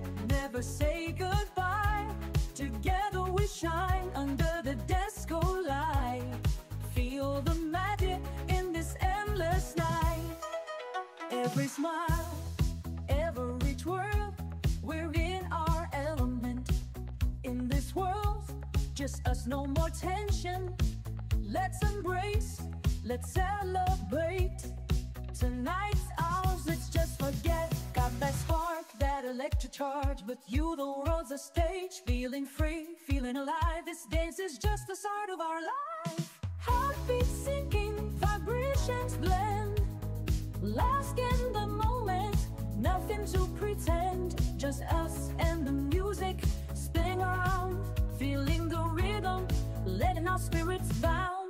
step, never say goodbye. Together we shine under the disco light. Feel the magic in this endless night. Every smile, every twirl, we're in our element. In this world, just us, no more tension. Let's embrace, let's celebrate. Tonight's ours, let's just forget. Got that spark, that electric charge. With you the world's a stage. Feeling free, feeling alive. This dance is just the start of our life. Heartbeats sinking, vibrations blend. Lost in the moment, nothing to pretend. Just us and the music, spinning around. Feeling the rhythm, letting our spirits bound.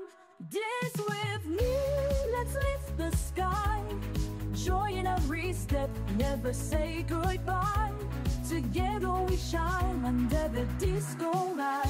Dance with me, let's lift the sky. Joy in every step, never say goodbye. Together we shine under the disco light.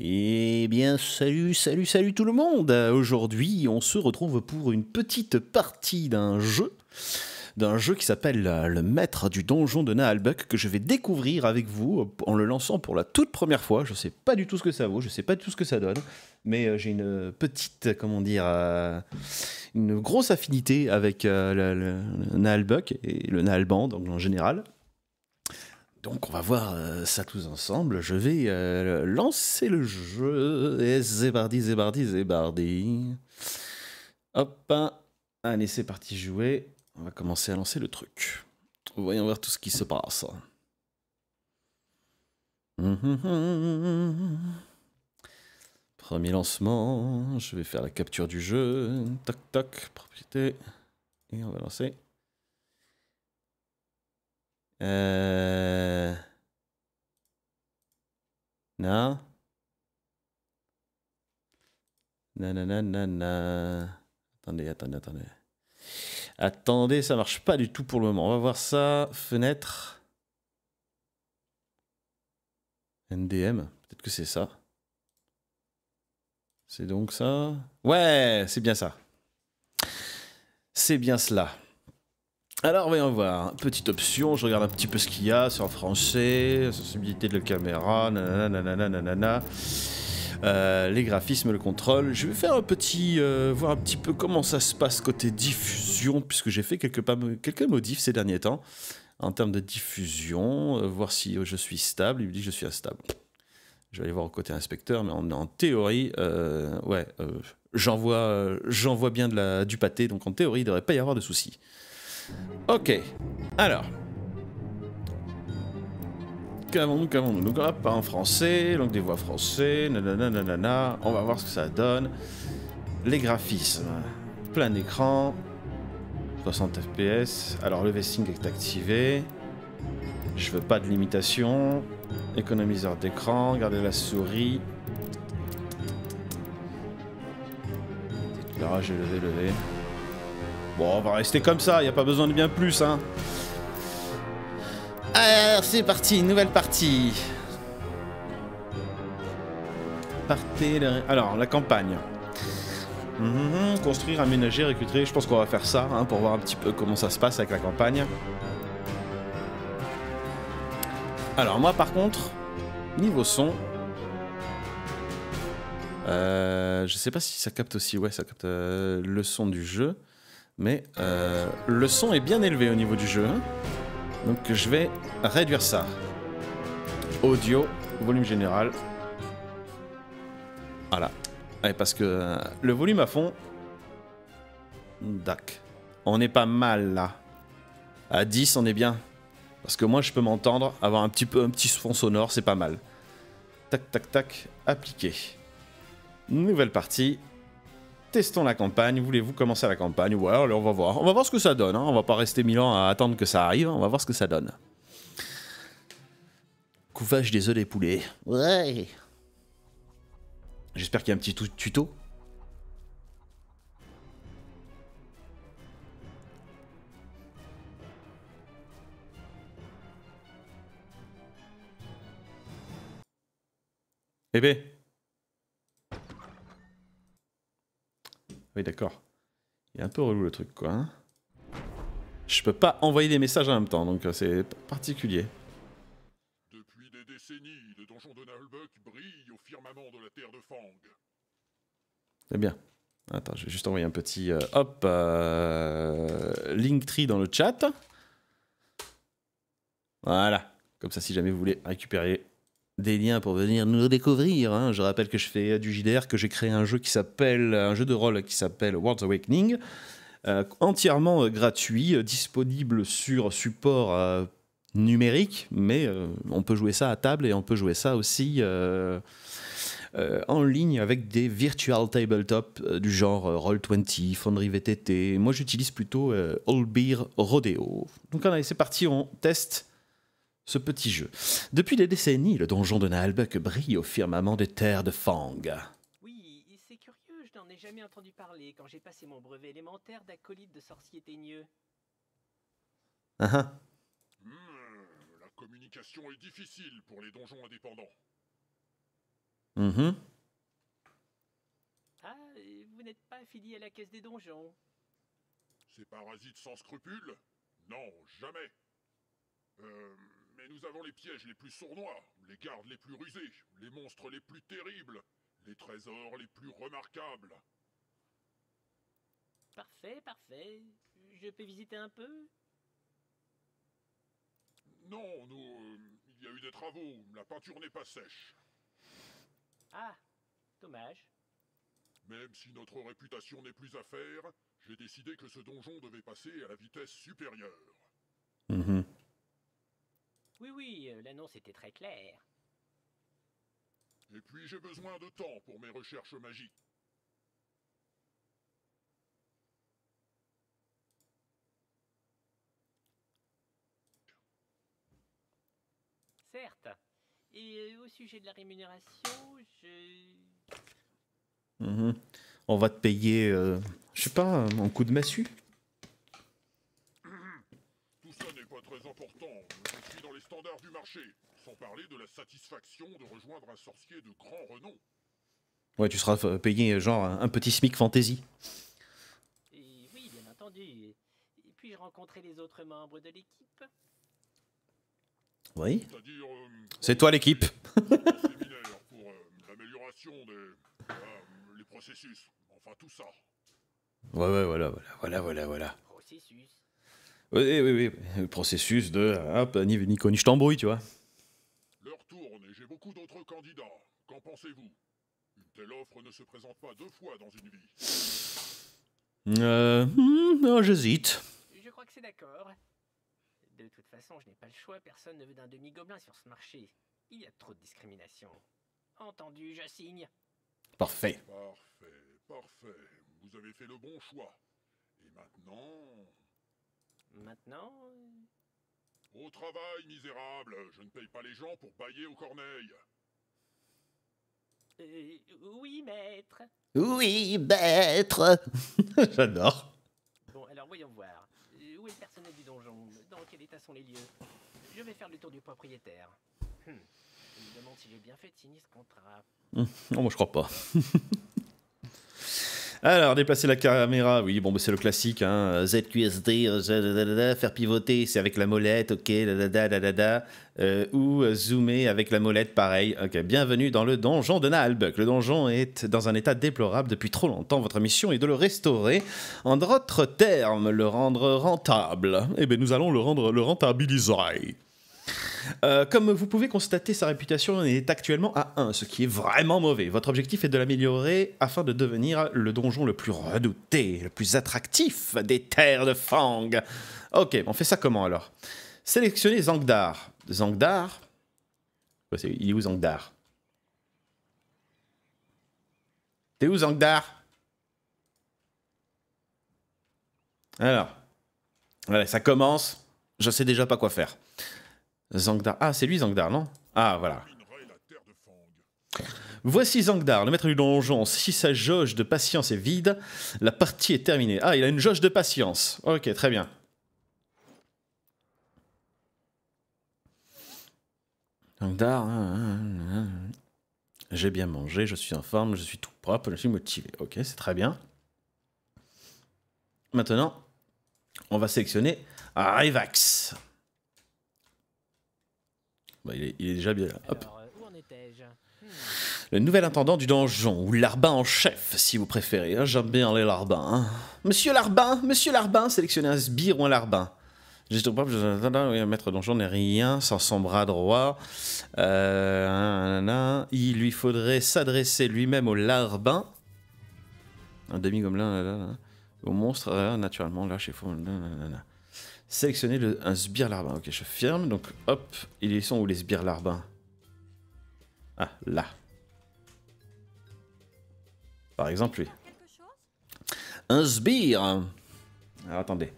Eh bien, salut tout le monde. Aujourd'hui, on se retrouve pour une petite partie d'un jeu qui s'appelle Le Maître du Donjon de Naalbuck, que je vais découvrir avec vous en le lançant pour la toute première fois. Je ne sais pas du tout ce que ça vaut, je ne sais pas du tout ce que ça donne, mais j'ai une petite, une grosse affinité avec le Naalbuck et le Naalband donc, en général. Donc on va voir ça tous ensemble. Je vais lancer le jeu. Et zébardi. Hop. Allez, c'est parti jouer. On va commencer à lancer le truc. Voyons voir tout ce qui se passe. Premier lancement. Je vais faire la capture du jeu. Toc, propriété. Et on va lancer. Non. Attendez, ça marche pas du tout pour le moment. On va voir ça. Fenêtre. NDM. Peut-être que c'est ça. C'est donc ça. Ouais, c'est bien ça. C'est bien cela. Alors, voyons voir. Petite option, je regarde un petit peu ce qu'il y a sur français, sensibilité de la caméra, nanana, les graphismes, le contrôle. Je vais faire un petit, voir un petit peu comment ça se passe côté diffusion, puisque j'ai fait quelques modifs ces derniers temps, en termes de diffusion, voir si je suis stable. Il me dit que je suis instable. Je vais aller voir au côté inspecteur, mais en théorie, j'en vois bien du pâté, donc en théorie, il ne devrait pas y avoir de soucis. Ok, alors. Qu'avons-nous? Donc on pas en français, langue des voix français, nanana. On va voir ce que ça donne. Les graphismes. Plein écran. 60 fps. Alors le vesting est activé. Je veux pas de limitation. Économiseur d'écran. Garder la souris. Éclairage élevé. Bon, on va rester comme ça, il n'y a pas besoin de bien plus, hein. Alors, c'est parti, nouvelle partie. Alors, la campagne. Construire, aménager, récupérer. Je pense qu'on va faire ça, hein, pour voir un petit peu comment ça se passe avec la campagne. Alors, moi, par contre, niveau son... je sais pas si ça capte aussi. Ouais, ça capte le son du jeu. Mais le son est bien élevé au niveau du jeu. Hein. Donc je vais réduire ça. Audio, volume général. Voilà. Ouais, parce que le volume à fond... Dac. On est pas mal là. À 10, on est bien. Parce que moi, je peux m'entendre. Avoir un petit fond sonore, c'est pas mal. Tac, tac, tac. Appliquer. Nouvelle partie. testons la campagne. Voulez-vous commencer la campagne? Ouais, allez, on va voir. On va voir ce que ça donne. Hein. On va pas rester 1000 ans à attendre que ça arrive. On va voir ce que ça donne. Couvage des œufs des poulets. Ouais. J'espère qu'il y a un petit tuto. Bébé. Oui, d'accord. Il est un peu relou le truc, quoi. Hein. Je peux pas envoyer des messages en même temps, donc c'est particulier. Depuis des décennies, le donjon de Nahulbuck brille au firmament de la terre de Fang. C'est bien. Attends, je vais juste envoyer un petit Linktree dans le chat. Voilà. Comme ça, si jamais vous voulez récupérer des liens pour venir nous découvrir. Hein. Je rappelle que je fais du JDR, que j'ai créé un jeu de rôle qui s'appelle World's Awakening, entièrement gratuit, disponible sur support numérique, mais on peut jouer ça à table et on peut jouer ça aussi en ligne avec des virtual tabletop du genre Roll20, Foundry VTT. Moi, j'utilise plutôt All Beer Rodeo. Donc allez, c'est parti, on teste ce petit jeu. Depuis des décennies, le donjon de Nahulbuck brille au firmament des terres de Fang. Oui, c'est curieux, je n'en ai jamais entendu parler quand j'ai passé mon brevet élémentaire d'acolyte de sorcier teigneux. La communication est difficile pour les donjons indépendants. Ah, vous n'êtes pas affilié à la caisse des donjons? Ces parasites sans scrupules? Non, jamais. Mais nous avons les pièges les plus sournois, les gardes les plus rusés, les monstres les plus terribles, les trésors les plus remarquables. Parfait, parfait. Je peux visiter un peu? Non, il y a eu des travaux, la peinture n'est pas sèche. Ah, dommage. Même si notre réputation n'est plus à faire, j'ai décidé que ce donjon devait passer à la vitesse supérieure. Oui, l'annonce était très claire. Et puis j'ai besoin de temps pour mes recherches magiques. Certes. Et au sujet de la rémunération, On va te payer, je sais pas, un coup de massue. Tout ça n'est pas très important. Je suis dans les standards du marché, sans parler de la satisfaction de rejoindre un sorcier de grand renom. Ouais, tu seras payé genre un petit SMIC fantasy. Et oui, bien entendu. Et puis-je rencontrer les autres membres de l'équipe? Oui. C'est-à-dire... C'est toi l'équipe. séminaire pour l'amélioration des... les processus. Enfin, tout ça. Ouais, voilà. Processus. Oui. Le processus de... Hop, ni connu, je t'embrouille, tu vois. L'heure tourne et j'ai beaucoup d'autres candidats. Qu'en pensez-vous? Une telle offre ne se présente pas 2 fois dans une vie. Non, j'hésite. Je crois que c'est d'accord. De toute façon, je n'ai pas le choix. Personne ne veut d'un demi-gobelin sur ce marché. Il y a trop de discrimination. Entendu, je signe. Parfait. Parfait. Vous avez fait le bon choix. Et maintenant... Au travail, misérable. Je ne paye pas les gens pour bâiller aux corneilles. Oui, maître. Oui, maître. J'adore. Bon, alors voyons voir. Où est le personnel du donjon? Dans quel état sont les lieux? Je vais faire le tour du propriétaire. Je me demande si j'ai bien fait de signer ce contrat. Non, moi je crois pas. Alors, déplacer la caméra, oui, bon, bah, c'est le classique, hein. ZQSD, faire pivoter, c'est avec la molette, ok, ou zoomer avec la molette, pareil. Ok, bienvenue dans le donjon de Nahulbuck. Le donjon est dans un état déplorable depuis trop longtemps. Votre mission est de le restaurer. En d'autres termes, le rendre rentable. Eh bien, nous allons le rentabiliser. Comme vous pouvez constater, sa réputation est actuellement à 1, ce qui est vraiment mauvais. Votre objectif est de l'améliorer afin de devenir le donjon le plus redouté, le plus attractif des terres de Fang. Ok, on fait ça comment alors? Sélectionnez Zangdar. Zangdar? Il est où Zangdar? T'es où Zangdar? Alors, voilà, ça commence. Je sais déjà pas quoi faire. Zangdar. Ah, c'est lui Zangdar, non? Ah, voilà. Minerai la terre de Fang. Voici Zangdar, le maître du donjon. Si sa jauge de patience est vide, la partie est terminée. Ah, il a une jauge de patience. Ok, très bien. Zangdar. J'ai bien mangé, je suis en forme, je suis tout propre, je suis motivé. Ok, c'est très bien. Maintenant, on va sélectionner Rivax. Bah, il est déjà bien là. Hop. Alors, où en étais-je? Le nouvel intendant du donjon, ou l'arbin en chef, si vous préférez. Hein, j'aime bien les larbins. Hein. Monsieur Larbin, sélectionnez un sbire ou un larbin. Juste au propre, maître donjon n'est rien sans son bras droit. Il lui faudrait s'adresser lui-même au larbin. Un demi-gobelin, au monstre, naturellement, là, chez Faux. Sélectionnez un sbire larbin. Ok, je ferme. Donc, hop, ils sont où les sbires larbins? Ah, là. Par exemple, lui. Un sbire. Alors, attendez.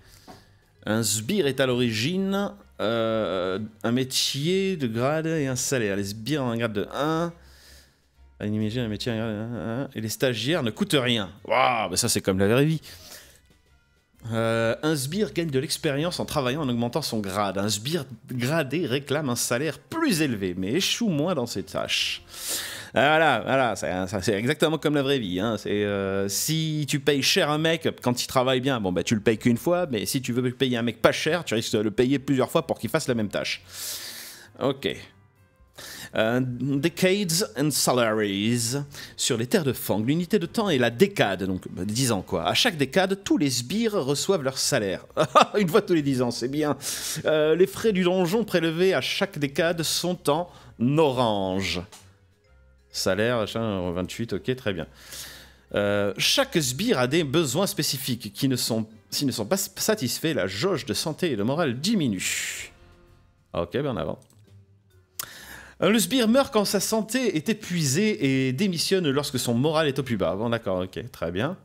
Un sbire est à l'origine un métier de grade et un salaire. Les sbires ont un grade de 1. Imagine un métier, un grade de 1. Et les stagiaires ne coûtent rien. Waouh, mais ça c'est comme la vraie vie. Un sbire gagne de l'expérience en travaillant en augmentant son grade. Un sbire gradé réclame un salaire plus élevé, mais échoue moins dans ses tâches. Voilà, c'est exactement comme la vraie vie. Hein. Si tu payes cher un mec quand il travaille bien, bon bah tu le payes qu'une fois, mais si tu veux payer un mec pas cher, tu risques de le payer plusieurs fois pour qu'il fasse la même tâche. Ok. Decades and salaries. Sur les terres de Fang, l'unité de temps est la décade, donc 10 ans quoi. À chaque décade, tous les sbires reçoivent leur salaire. Une fois tous les 10 ans, c'est bien. Les frais du donjon prélevés à chaque décade sont en orange. Salaire, machin, 28, ok, très bien. Chaque sbire a des besoins spécifiques s'ils ne sont pas satisfaits, la jauge de santé et de morale diminue. Ok, ben en avant. Le sbire meurt quand sa santé est épuisée et démissionne lorsque son moral est au plus bas. Bon, d'accord, ok, très bien.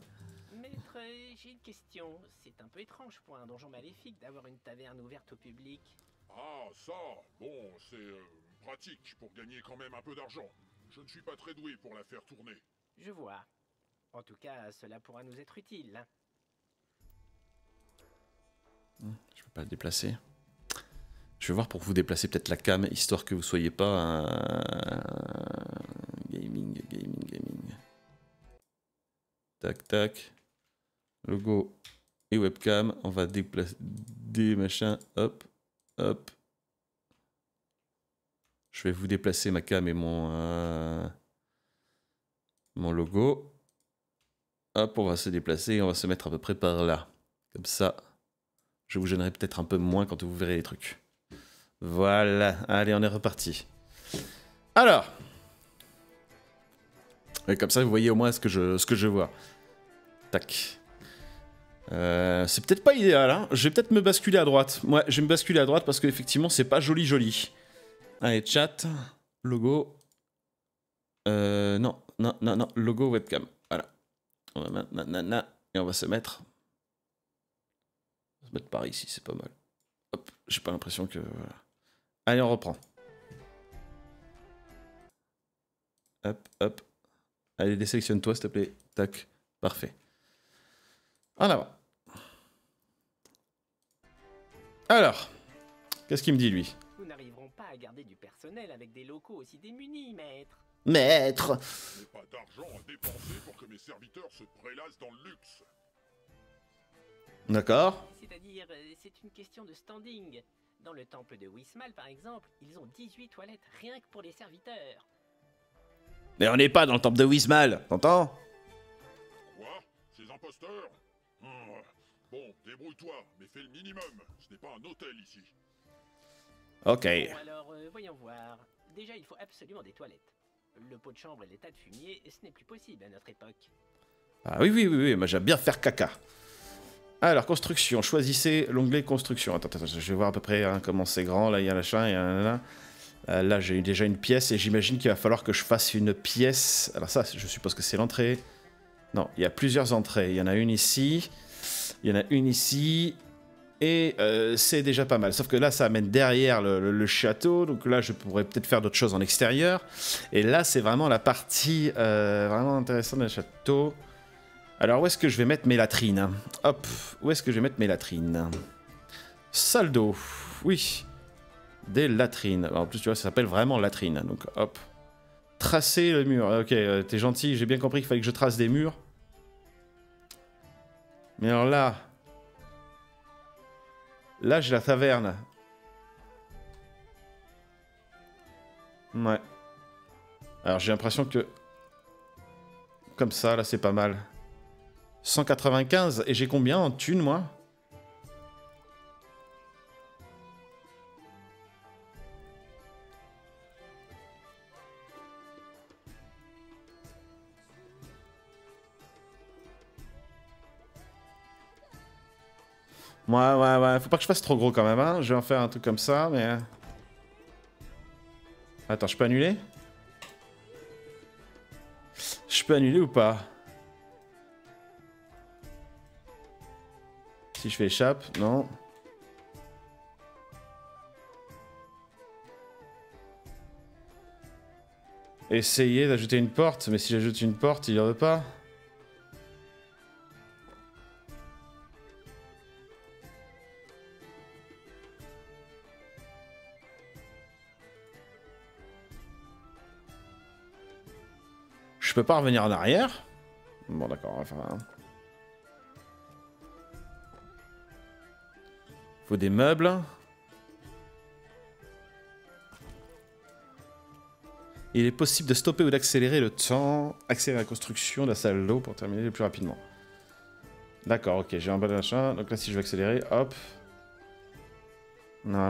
Maître, j'ai une question. C'est un peu étrange pour un donjon maléfique d'avoir une taverne ouverte au public. Ah, ça, bon, c'est pratique pour gagner quand même un peu d'argent. Je ne suis pas très doué pour la faire tourner. Je vois. En tout cas, cela pourra nous être utile. Hein. Je peux pas le déplacer. Je vais voir pour vous déplacer peut-être la cam, histoire que vous soyez pas un... Gaming. Tac, tac. Logo et webcam. On va déplacer des machins. Hop, hop. Je vais vous déplacer ma cam et mon logo. Hop, on va se déplacer et on va se mettre à peu près par là. Comme ça, je vous gênerai peut-être un peu moins quand vous verrez les trucs. Voilà, allez, on est reparti. Alors, et comme ça, vous voyez au moins ce que je vois. Tac. C'est peut-être pas idéal, hein. Je vais peut-être me basculer à droite. Ouais, je vais me basculer à droite parce qu'effectivement, c'est pas joli. Allez, chat, logo. Non, logo webcam. Voilà. On va mettre, et on va se mettre par ici, c'est pas mal. Hop, j'ai pas l'impression que... Voilà. Allez, on reprend. Hop, hop. Allez, désélectionne-toi, s'il te plaît. Tac, parfait. En avant. Alors, qu'est-ce qu'il me dit, lui? Nous n'arriverons pas à garder du personnel avec des locaux aussi démunis, maître. Maître! Je n'ai pas d'argent à dépenser pour que mes serviteurs se prélassent dans le luxe. D'accord. C'est-à-dire, c'est une question de standing. Dans le temple de Wismal, par exemple, ils ont 18 toilettes rien que pour les serviteurs. Mais on n'est pas dans le temple de Wismal, t'entends? Quoi? Ces imposteurs? Bon, débrouille-toi, mais fais le minimum. Ce n'est pas un hôtel ici. Ok. Bon, alors, voyons voir. Déjà, il faut absolument des toilettes. Le pot de chambre et les tas de fumier, ce n'est plus possible à notre époque. Ah oui, moi j'aime bien faire caca. Alors, construction, choisissez l'onglet construction. Attends, je vais voir à peu près hein, comment c'est grand. Là, il y a l'achin, il y a là, j'ai déjà une pièce et j'imagine qu'il va falloir que je fasse une pièce. Alors ça, je suppose que c'est l'entrée. Non, il y a plusieurs entrées. Il y en a une ici. Il y en a une ici. Et c'est déjà pas mal. Sauf que là, ça amène derrière le château. Donc là, je pourrais peut-être faire d'autres choses en extérieur. Et là, c'est vraiment la partie vraiment intéressante du château. Alors, où est-ce que je vais mettre mes latrines? Hop, où est-ce que je vais mettre mes latrines? Salle d'eau. Oui. Des latrines. En plus, tu vois, ça s'appelle vraiment latrine. Donc, hop. Tracer le mur. Ok, t'es gentil. J'ai bien compris qu'il fallait que je trace des murs. Mais alors là... Là, j'ai la taverne. Ouais. Alors, j'ai l'impression que... Comme ça, là, c'est pas mal. 195. Et j'ai combien en thunes, moi? Ouais. Faut pas que je fasse trop gros quand même, hein. Je vais en faire un truc comme ça, mais... Attends, je peux annuler? Je peux annuler ou pas? Si je fais échappe, non. Essayer d'ajouter une porte, mais si j'ajoute une porte, il y en a pas. Je peux pas revenir en arrière? Bon, d'accord, enfin... Faut des meubles. Il est possible de stopper ou d'accélérer le temps. Accélérer la construction de la salle d'eau pour terminer le plus rapidement. D'accord, ok, j'ai un bon machin. Donc là, si je veux accélérer, hop. Non.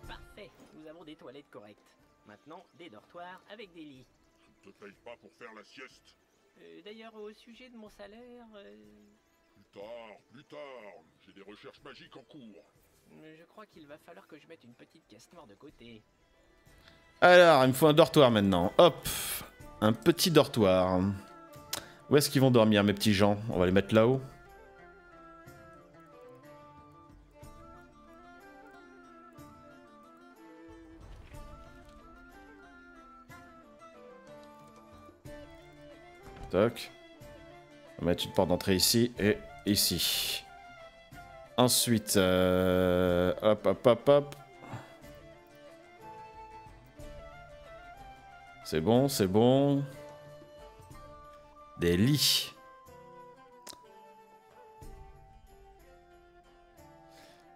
Parfait, nous avons des toilettes correctes. Maintenant, des dortoirs avec des lits. Je ne te paye pas pour faire la sieste. D'ailleurs, au sujet de mon salaire, Plus tard. J'ai des recherches magiques en cours. je crois qu'il va falloir que je mette une petite caisse noire de côté. Alors, il me faut un dortoir maintenant. Hop. Un petit dortoir. Où est-ce qu'ils vont dormir, mes petits gens? On va les mettre là-haut. Toc. On va mettre une porte d'entrée ici et ici. Ensuite, hop. C'est bon. Des lits.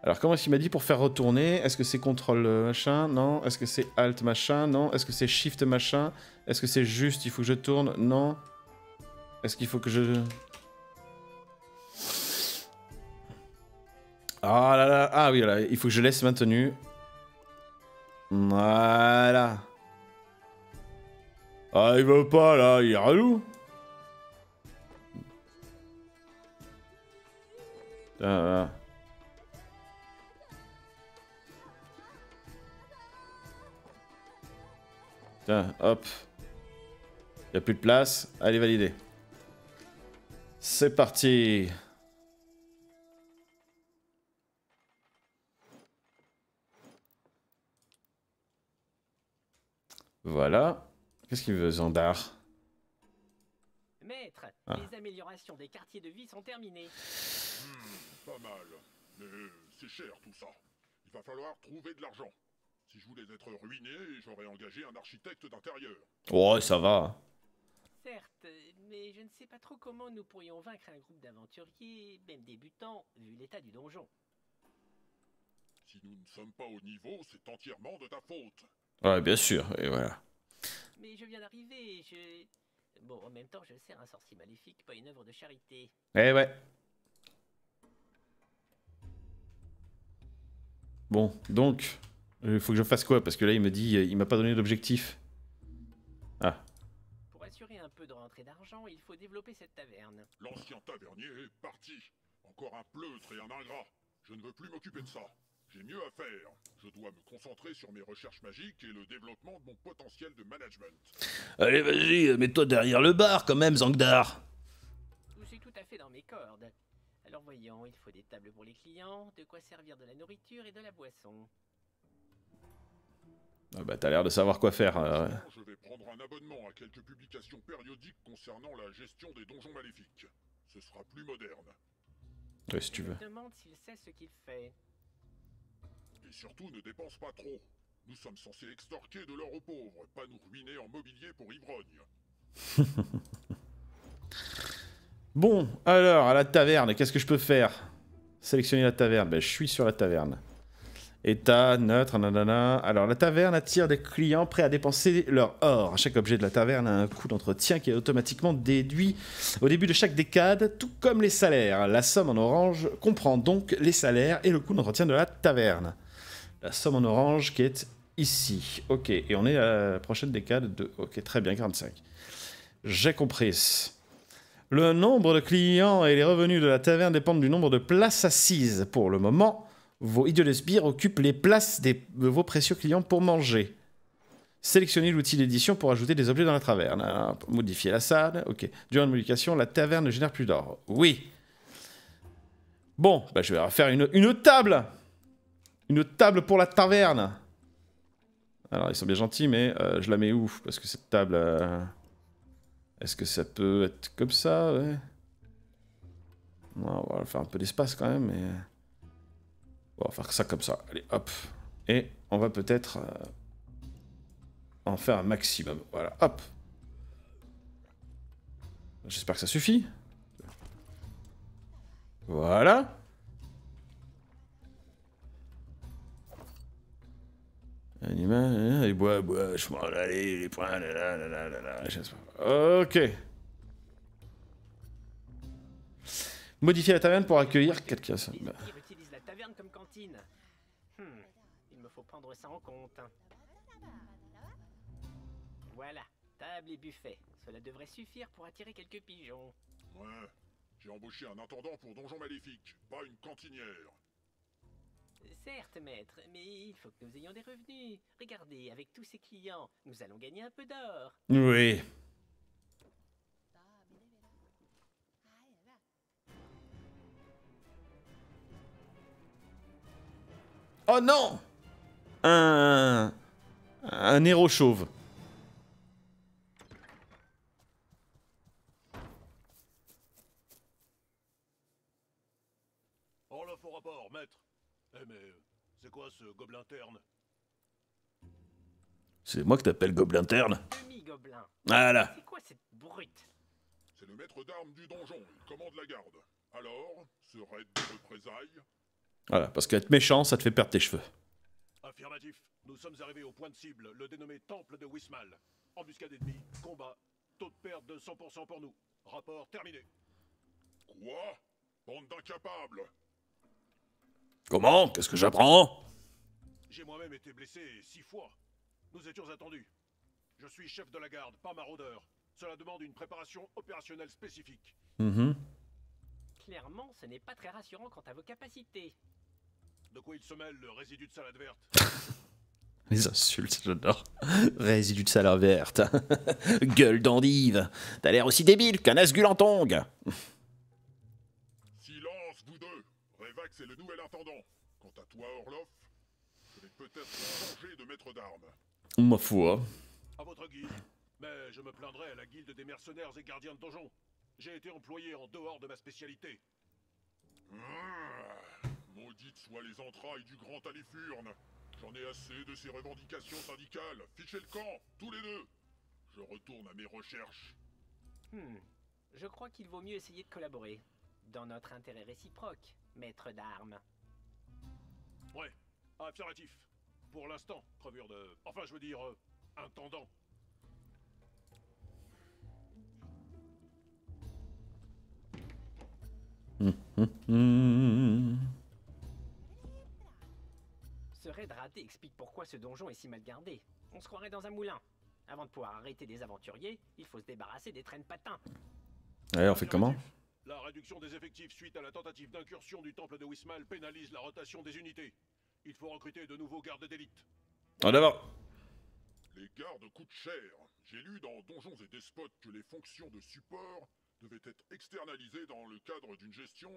Alors, comment est-ce qu'il m'a dit pour faire retourner? Est-ce que c'est contrôle machin? Non. Est-ce que c'est alt machin? Non. Est-ce que c'est shift machin? Est-ce que c'est juste, il faut que je tourne? Non. Est-ce qu'il faut que je... Ah là là, ah oui, là, il faut que je laisse maintenu. Voilà. Ah, il veut pas, là, il est relou. Là. Tiens, hop. Il n'y a plus de place. Allez, valider. C'est parti. Voilà. Qu'est-ce qu'il veut, Zandar? Maître, les améliorations des quartiers de vie sont terminées. Pas mal. Mais c'est cher tout ça. Il va falloir trouver de l'argent. Si je voulais être ruiné, j'aurais engagé un architecte d'intérieur. Oh, ça va. Certes, mais je ne sais pas trop comment nous pourrions vaincre un groupe d'aventuriers, même débutants, vu l'état du donjon. Si nous ne sommes pas au niveau, c'est entièrement de ta faute. Ouais, bien sûr, et voilà. Mais je viens d'arriver, Bon, en même temps, je sers un sorcier maléfique, pas une œuvre de charité. Eh ouais. Bon, donc, il faut que je fasse quoi? Parce que là, il me dit, il m'a pas donné d'objectif. Ah. Pour assurer un peu de rentrée d'argent, il faut développer cette taverne. L'ancien tavernier est parti. Encore un pleutre et un ingrat. Je ne veux plus m'occuper de ça. J'ai mieux à faire. Je dois me concentrer sur mes recherches magiques et le développement de mon potentiel de management. Allez, vas-y, mets-toi derrière le bar quand même, Zangdar. C'est tout à fait dans mes cordes. Alors voyons, il faut des tables pour les clients, de quoi servir de la nourriture et de la boisson. Ah bah t'as l'air de savoir quoi faire. Je vais prendre un abonnement à quelques publications périodiques concernant la gestion des donjons maléfiques. Ce sera plus moderne. Ouais, si tu Je veux. me demande s'il sait ce qu'il fait. Et surtout, ne dépense pas trop. Nous sommes censés extorquer de l'or aux pauvres, pas nous ruiner en mobilier pour ivrogne. Bon, alors, à la taverne, qu'est-ce que je peux faire? Sélectionner la taverne. Ben, je suis sur la taverne. État, neutre, nanana. Alors, la taverne attire des clients prêts à dépenser leur or. Chaque objet de la taverne a un coût d'entretien qui est automatiquement déduit au début de chaque décade, tout comme les salaires. La somme en orange comprend donc les salaires et le coût d'entretien de la taverne. La somme en orange qui est ici. Ok, et on est à la prochaine décade de... Ok, très bien, 45. J'ai compris. Le nombre de clients et les revenus de la taverne dépendent du nombre de places assises. Pour le moment, vos idiots de sbires occupent les places de vos précieux clients pour manger. Sélectionnez l'outil d'édition pour ajouter des objets dans la taverne. Alors, modifier la salle. Ok. Durant la modification, la taverne ne génère plus d'or. Oui. Bon, bah, je vais refaire une table. Une table pour la taverne. Alors, ils sont bien gentils, mais je la mets où? Parce que cette table... Est-ce que ça peut être comme ça? Ouais. Non, on va faire un peu d'espace quand même, mais... Bon, on va faire ça comme ça. Allez, hop. Et on va peut-être en faire un maximum. Voilà, hop. J'espère que ça suffit. Voilà. Animal, les bois, je mange, allez, les points, ok. Modifier la taverne pour accueillir quelqu'un. Les sbires utilisent la taverne comme cantine. Il me faut prendre ça en compte. Voilà, table et buffet. Cela devrait suffire pour attirer quelques pigeons. Ouais, j'ai embauché un intendant pour donjons maléfiques, pas une cantinière. Certes, maître, mais il faut que nous ayons des revenus. Regardez, avec tous ces clients, nous allons gagner un peu d'or. Oui. Oh non! Un héros chauve. Enlève au rapport, maître. Eh mais, c'est quoi ce gobelin terne? C'est moi que t'appelles Gobelin Terne. Demi-gobelin. Voilà. C'est quoi cette brute? C'est le maître d'armes du donjon, il commande la garde. Alors, ce raid de représailles? Voilà, parce qu'être méchant, ça te fait perdre tes cheveux. Affirmatif. Nous sommes arrivés au point de cible, le dénommé Temple de Wismal. Embuscade ennemie, combat. Taux de perte de 100% pour nous. Rapport terminé. Quoi? Bande d'incapables! Comment? Qu'est-ce que j'apprends? J'ai moi-même été blessé 6 fois. Nous étions attendus. Je suis chef de la garde, pas maraudeur. Cela demande une préparation opérationnelle spécifique. Clairement, ce n'est pas très rassurant quant à vos capacités. De quoi il se mêle, le résidu de salade verte? Les insultes, j'adore. Résidu de salade verte. Gueule d'endive. T'as l'air aussi débile qu'un asgul en tongue. Silence, vous deux! Revax est le nouvel intendant. Quant à toi, Orloff, je vais peut-être changer de maître d'armes. Ma foi. À votre guise. Mais je me plaindrai à la guilde des mercenaires et gardiens de donjon. J'ai été employé en dehors de ma spécialité. Maudites soient les entrailles du grand Alifurne. J'en ai assez de ces revendications syndicales. Fichez le camp, tous les deux. Je retourne à mes recherches. Je crois qu'il vaut mieux essayer de collaborer. Dans notre intérêt réciproque, maître d'armes. Ouais, affirmatif. Pour l'instant, crevure de... Enfin, je veux dire, intendant. Ce raid raté explique pourquoi ce donjon est si mal gardé. On se croirait dans un moulin. Avant de pouvoir arrêter des aventuriers, il faut se débarrasser des traînes patins. Ouais, on fait comment? La réduction des effectifs suite à la tentative d'incursion du temple de Wismal pénalise la rotation des unités. Il faut recruter de nouveaux gardes d'élite. On va voir. Les gardes coûtent cher. J'ai lu dans Donjons et Despotes que les fonctions de support devaient être externalisées dans le cadre d'une gestion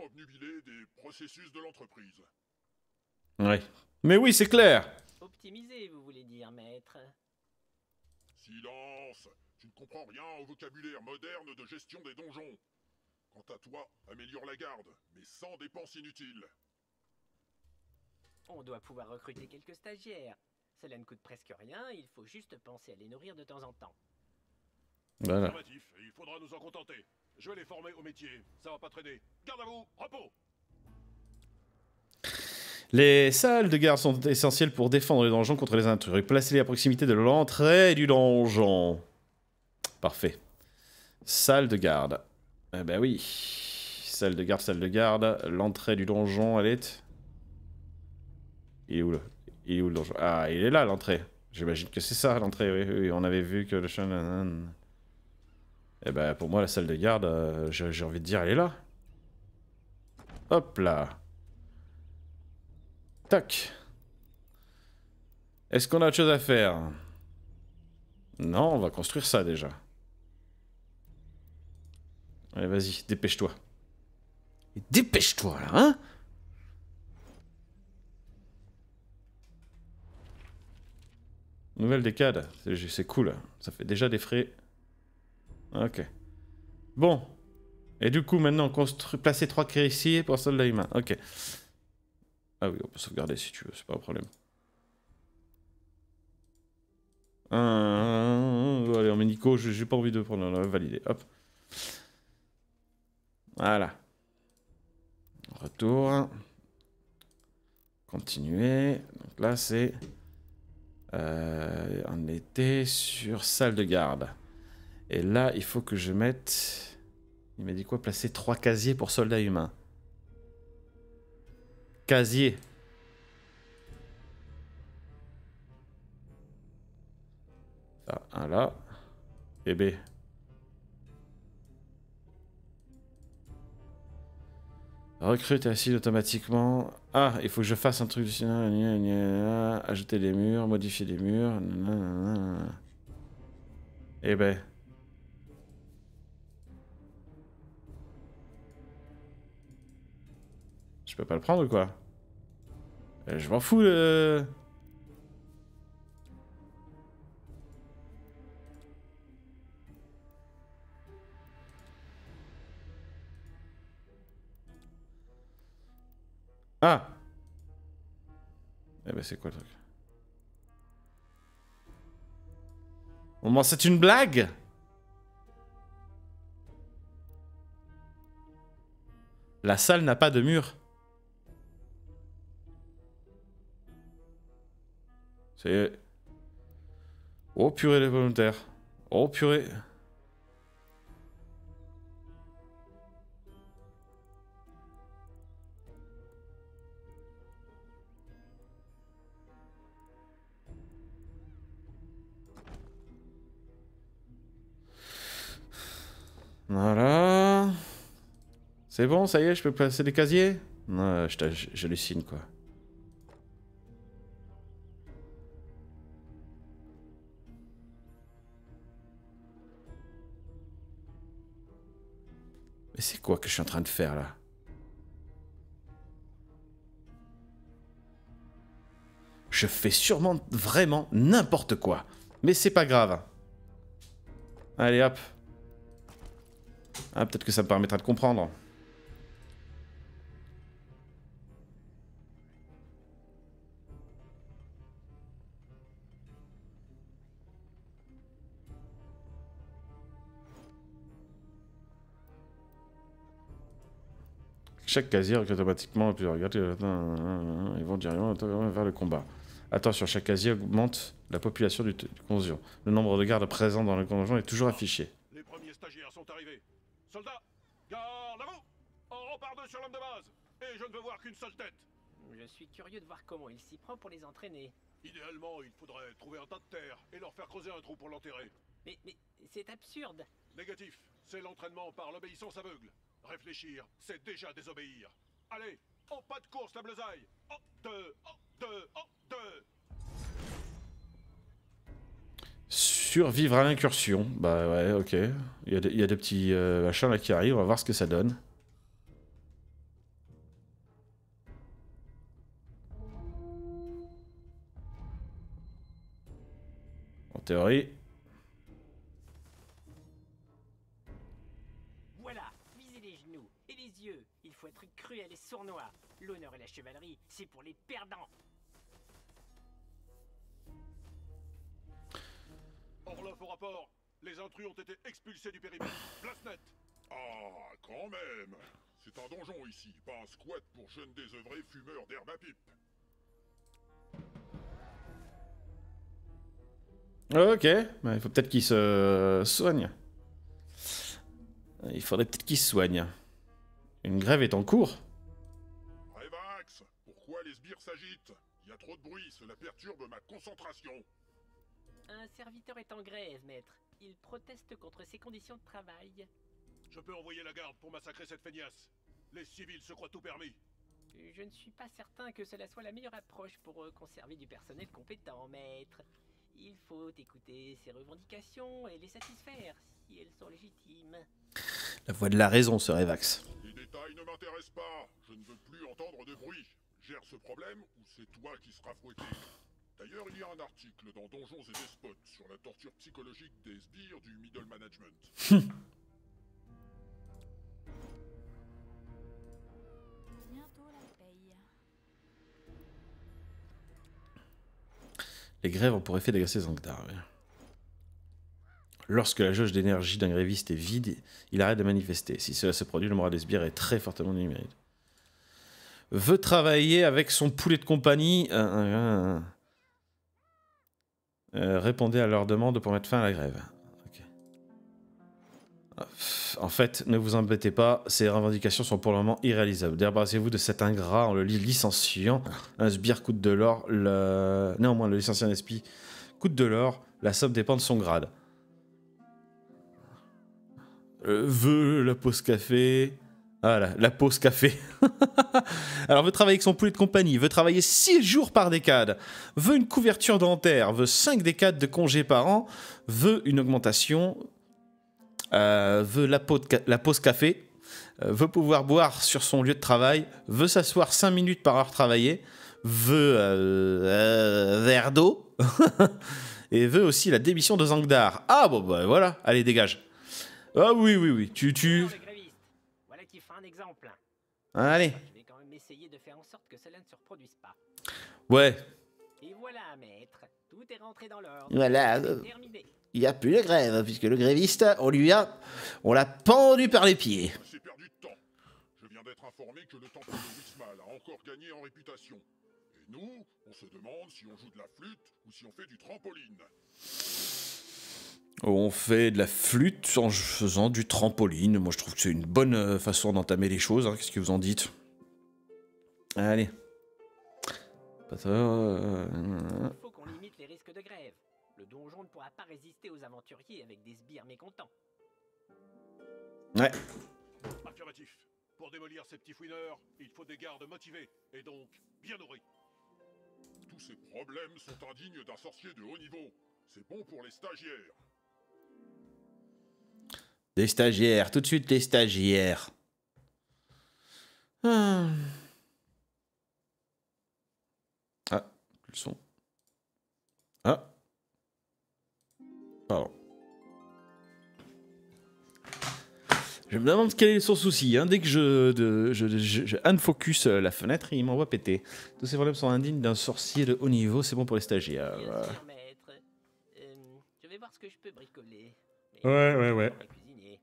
obnubilée des processus de l'entreprise. Ouais. Mais oui, c'est clair. Optimiser, vous voulez dire, maître? Silence! Tu ne comprends rien au vocabulaire moderne de gestion des donjons. Quant à toi, améliore la garde, mais sans dépenses inutiles. On doit pouvoir recruter quelques stagiaires. Cela ne coûte presque rien, il faut juste penser à les nourrir de temps en temps. Voilà. Affirmatif, il faudra nous en contenter. Je vais les former au métier, ça va pas traîner. Garde à vous, repos! Les salles de garde sont essentielles pour défendre les donjons contre les intrus. Placez-les à proximité de l'entrée du donjon. Parfait. Salle de garde. Eh ben oui. Salle de garde. L'entrée du donjon, elle est... Il est où le donjon? Ah, il est là, l'entrée. J'imagine que c'est ça, l'entrée. Oui, on avait vu que le chien... Eh ben, pour moi, la salle de garde, j'ai envie de dire, elle est là. Hop là. Tac. Est-ce qu'on a autre chose à faire? Non, on va construire ça déjà. Allez, vas-y, dépêche-toi. Dépêche-toi, là, hein? Nouvelle décade. C'est cool. Ça fait déjà des frais. Ok. Bon. Et du coup, maintenant, placer 3 caissiers pour soldats humains. Ok. Ah oui, on peut sauvegarder si tu veux, c'est pas un problème. Allez, on met Nico, j'ai pas envie de prendre, on va valider. Hop. Voilà. Retour. Continuer. Donc là, c'est... on était sur salle de garde. Et là, il faut que je mette... Il m'a dit quoi? Placer 3 casiers pour soldats humains. Casier. Ça, un là. Et B. Recrute et assis automatiquement. Ah, il faut que je fasse un truc du cinéma. Ajouter des murs, modifier des murs. Et ben. Je peux pas le prendre ou quoi? Je m'en fous le... Ah! Eh ben c'est quoi le truc? Bon, c'est une blague? La salle n'a pas de mur. C'est... Oh purée les volontaires. Oh purée. Voilà. C'est bon, ça y est, je peux placer les casiers? Non, j'hallucine quoi. Mais c'est quoi que je suis en train de faire là? Je fais sûrement vraiment n'importe quoi. Mais c'est pas grave. Allez hop. Ah, peut-être que ça me permettra de comprendre. Chaque casier recrute automatiquement plusieurs gardes. Ils vont directement vers le combat. Attention, chaque casier augmente la population du donjon. Le nombre de gardes présents dans le donjon est toujours affiché. Les premiers stagiaires sont arrivés. Soldats, garde à vous! On repart d'eux sur l'homme de base. Et je ne veux voir qu'une seule tête. Je suis curieux de voir comment il s'y prend pour les entraîner. Idéalement, il faudrait trouver un tas de terre et leur faire creuser un trou pour l'enterrer. Mais c'est absurde. Négatif, c'est l'entraînement par l'obéissance aveugle. Réfléchir, c'est déjà désobéir. Allez, Oh, pas de course, la bleusaille. Oh, deux, oh, deux, oh, deux. Survivre à l'incursion. Bah ouais, ok. Il y a des petits machins là qui arrivent, on va voir ce que ça donne. En théorie. Voilà, visez les genoux et les yeux. Il faut être cruel et sournois. L'honneur et la chevalerie, c'est pour les perdants. Orloff au rapport. Les intrus ont été expulsés du périmètre. Place nette. Ah, quand même. C'est un donjon ici, pas un squat pour jeunes désœuvrés fumeurs d'herbe à pipe. Ok, bah, il faut peut-être qu'il se soigne. Il faudrait peut-être qu'il se soigne. Une grève est en cours. Revax, pourquoi les sbires s'agitent? Il y a trop de bruit, cela perturbe ma concentration. Un serviteur est en grève, maître. Il proteste contre ses conditions de travail. Je peux envoyer la garde pour massacrer cette feignasse. Les civils se croient tout permis. Je ne suis pas certain que cela soit la meilleure approche pour conserver du personnel compétent, maître. Il faut écouter ses revendications et les satisfaire, si elles sont légitimes. La voix de la raison, ce Revax. Les détails ne m'intéressent pas. Je ne veux plus entendre de bruit. Gère ce problème ou c'est toi qui seras fouetté. D'ailleurs, il y a un article dans Donjons et Despotes sur la torture psychologique des sbires du middle management. Bientôt la paye. Les grèves ont pour effet d'agacer Zangdar. Ouais. Lorsque la jauge d'énergie d'un gréviste est vide, il arrête de manifester. Si cela se produit, le moral des sbires est très fortement diminué. Veut travailler avec son poulet de compagnie. Répondez à leurs demandes pour mettre fin à la grève. Okay. En fait, ne vous embêtez pas, ces revendications sont pour le moment irréalisables. Débarrassez-vous de cet ingrat en le licenciant. Un sbire coûte de l'or. Néanmoins, le licencier un esprit coûte de l'or. La somme dépend de son grade. Veut la pause café. Voilà, la pause café. Alors, veut travailler avec son poulet de compagnie, veut travailler 6 jours par décade, veut une couverture dentaire, veut 5 décades de congés par an, veut une augmentation, veut la pause café, veut pouvoir boire sur son lieu de travail, veut s'asseoir 5 minutes par heure travaillée, veut verre d'eau, et veut aussi la démission de Zangdar. Ah bon, bah voilà, allez, dégage. Ah oui, tu... Non, le gréviste. Voilà qui fera un exemple. Allez. Je vais quand même essayer de faire en sorte que cela ne se reproduise pas. Ouais. Et voilà, maître. Tout est rentré dans l'ordre. Voilà. C'est terminé. Il n'y a plus de grève, puisque le gréviste, on l'a pendu par les pieds. C'est perdu de temps. Je viens d'être informé que le temple de Wixmal a encore gagné en réputation. Et nous, on se demande si on joue de la flûte ou si on fait du trampoline. On fait de la flûte en faisant du trampoline. Moi, je trouve que c'est une bonne façon d'entamer les choses. Hein. Qu'est-ce que vous en dites? Allez. Il faut qu'on limite les risques de grève. Le donjon ne pourra pas résister aux aventuriers avec des sbires mécontents. Ouais. Affirmatif. Pour démolir ces petits fouineurs, il faut des gardes motivés et donc bien nourris. Tous ces problèmes sont indignes d'un sorcier de haut niveau. C'est bon pour les stagiaires. Des stagiaires, tout de suite les stagiaires. Ah, le son. Ah. Pardon. Je me demande quel est son souci. Hein. Dès que je unfocus la fenêtre, il m'envoie péter. Tous ces problèmes sont indignes d'un sorcier de haut niveau. C'est bon pour les stagiaires. Bien sûr, maître. Je vais voir ce que je peux bricoler. Ouais. Cuisiner.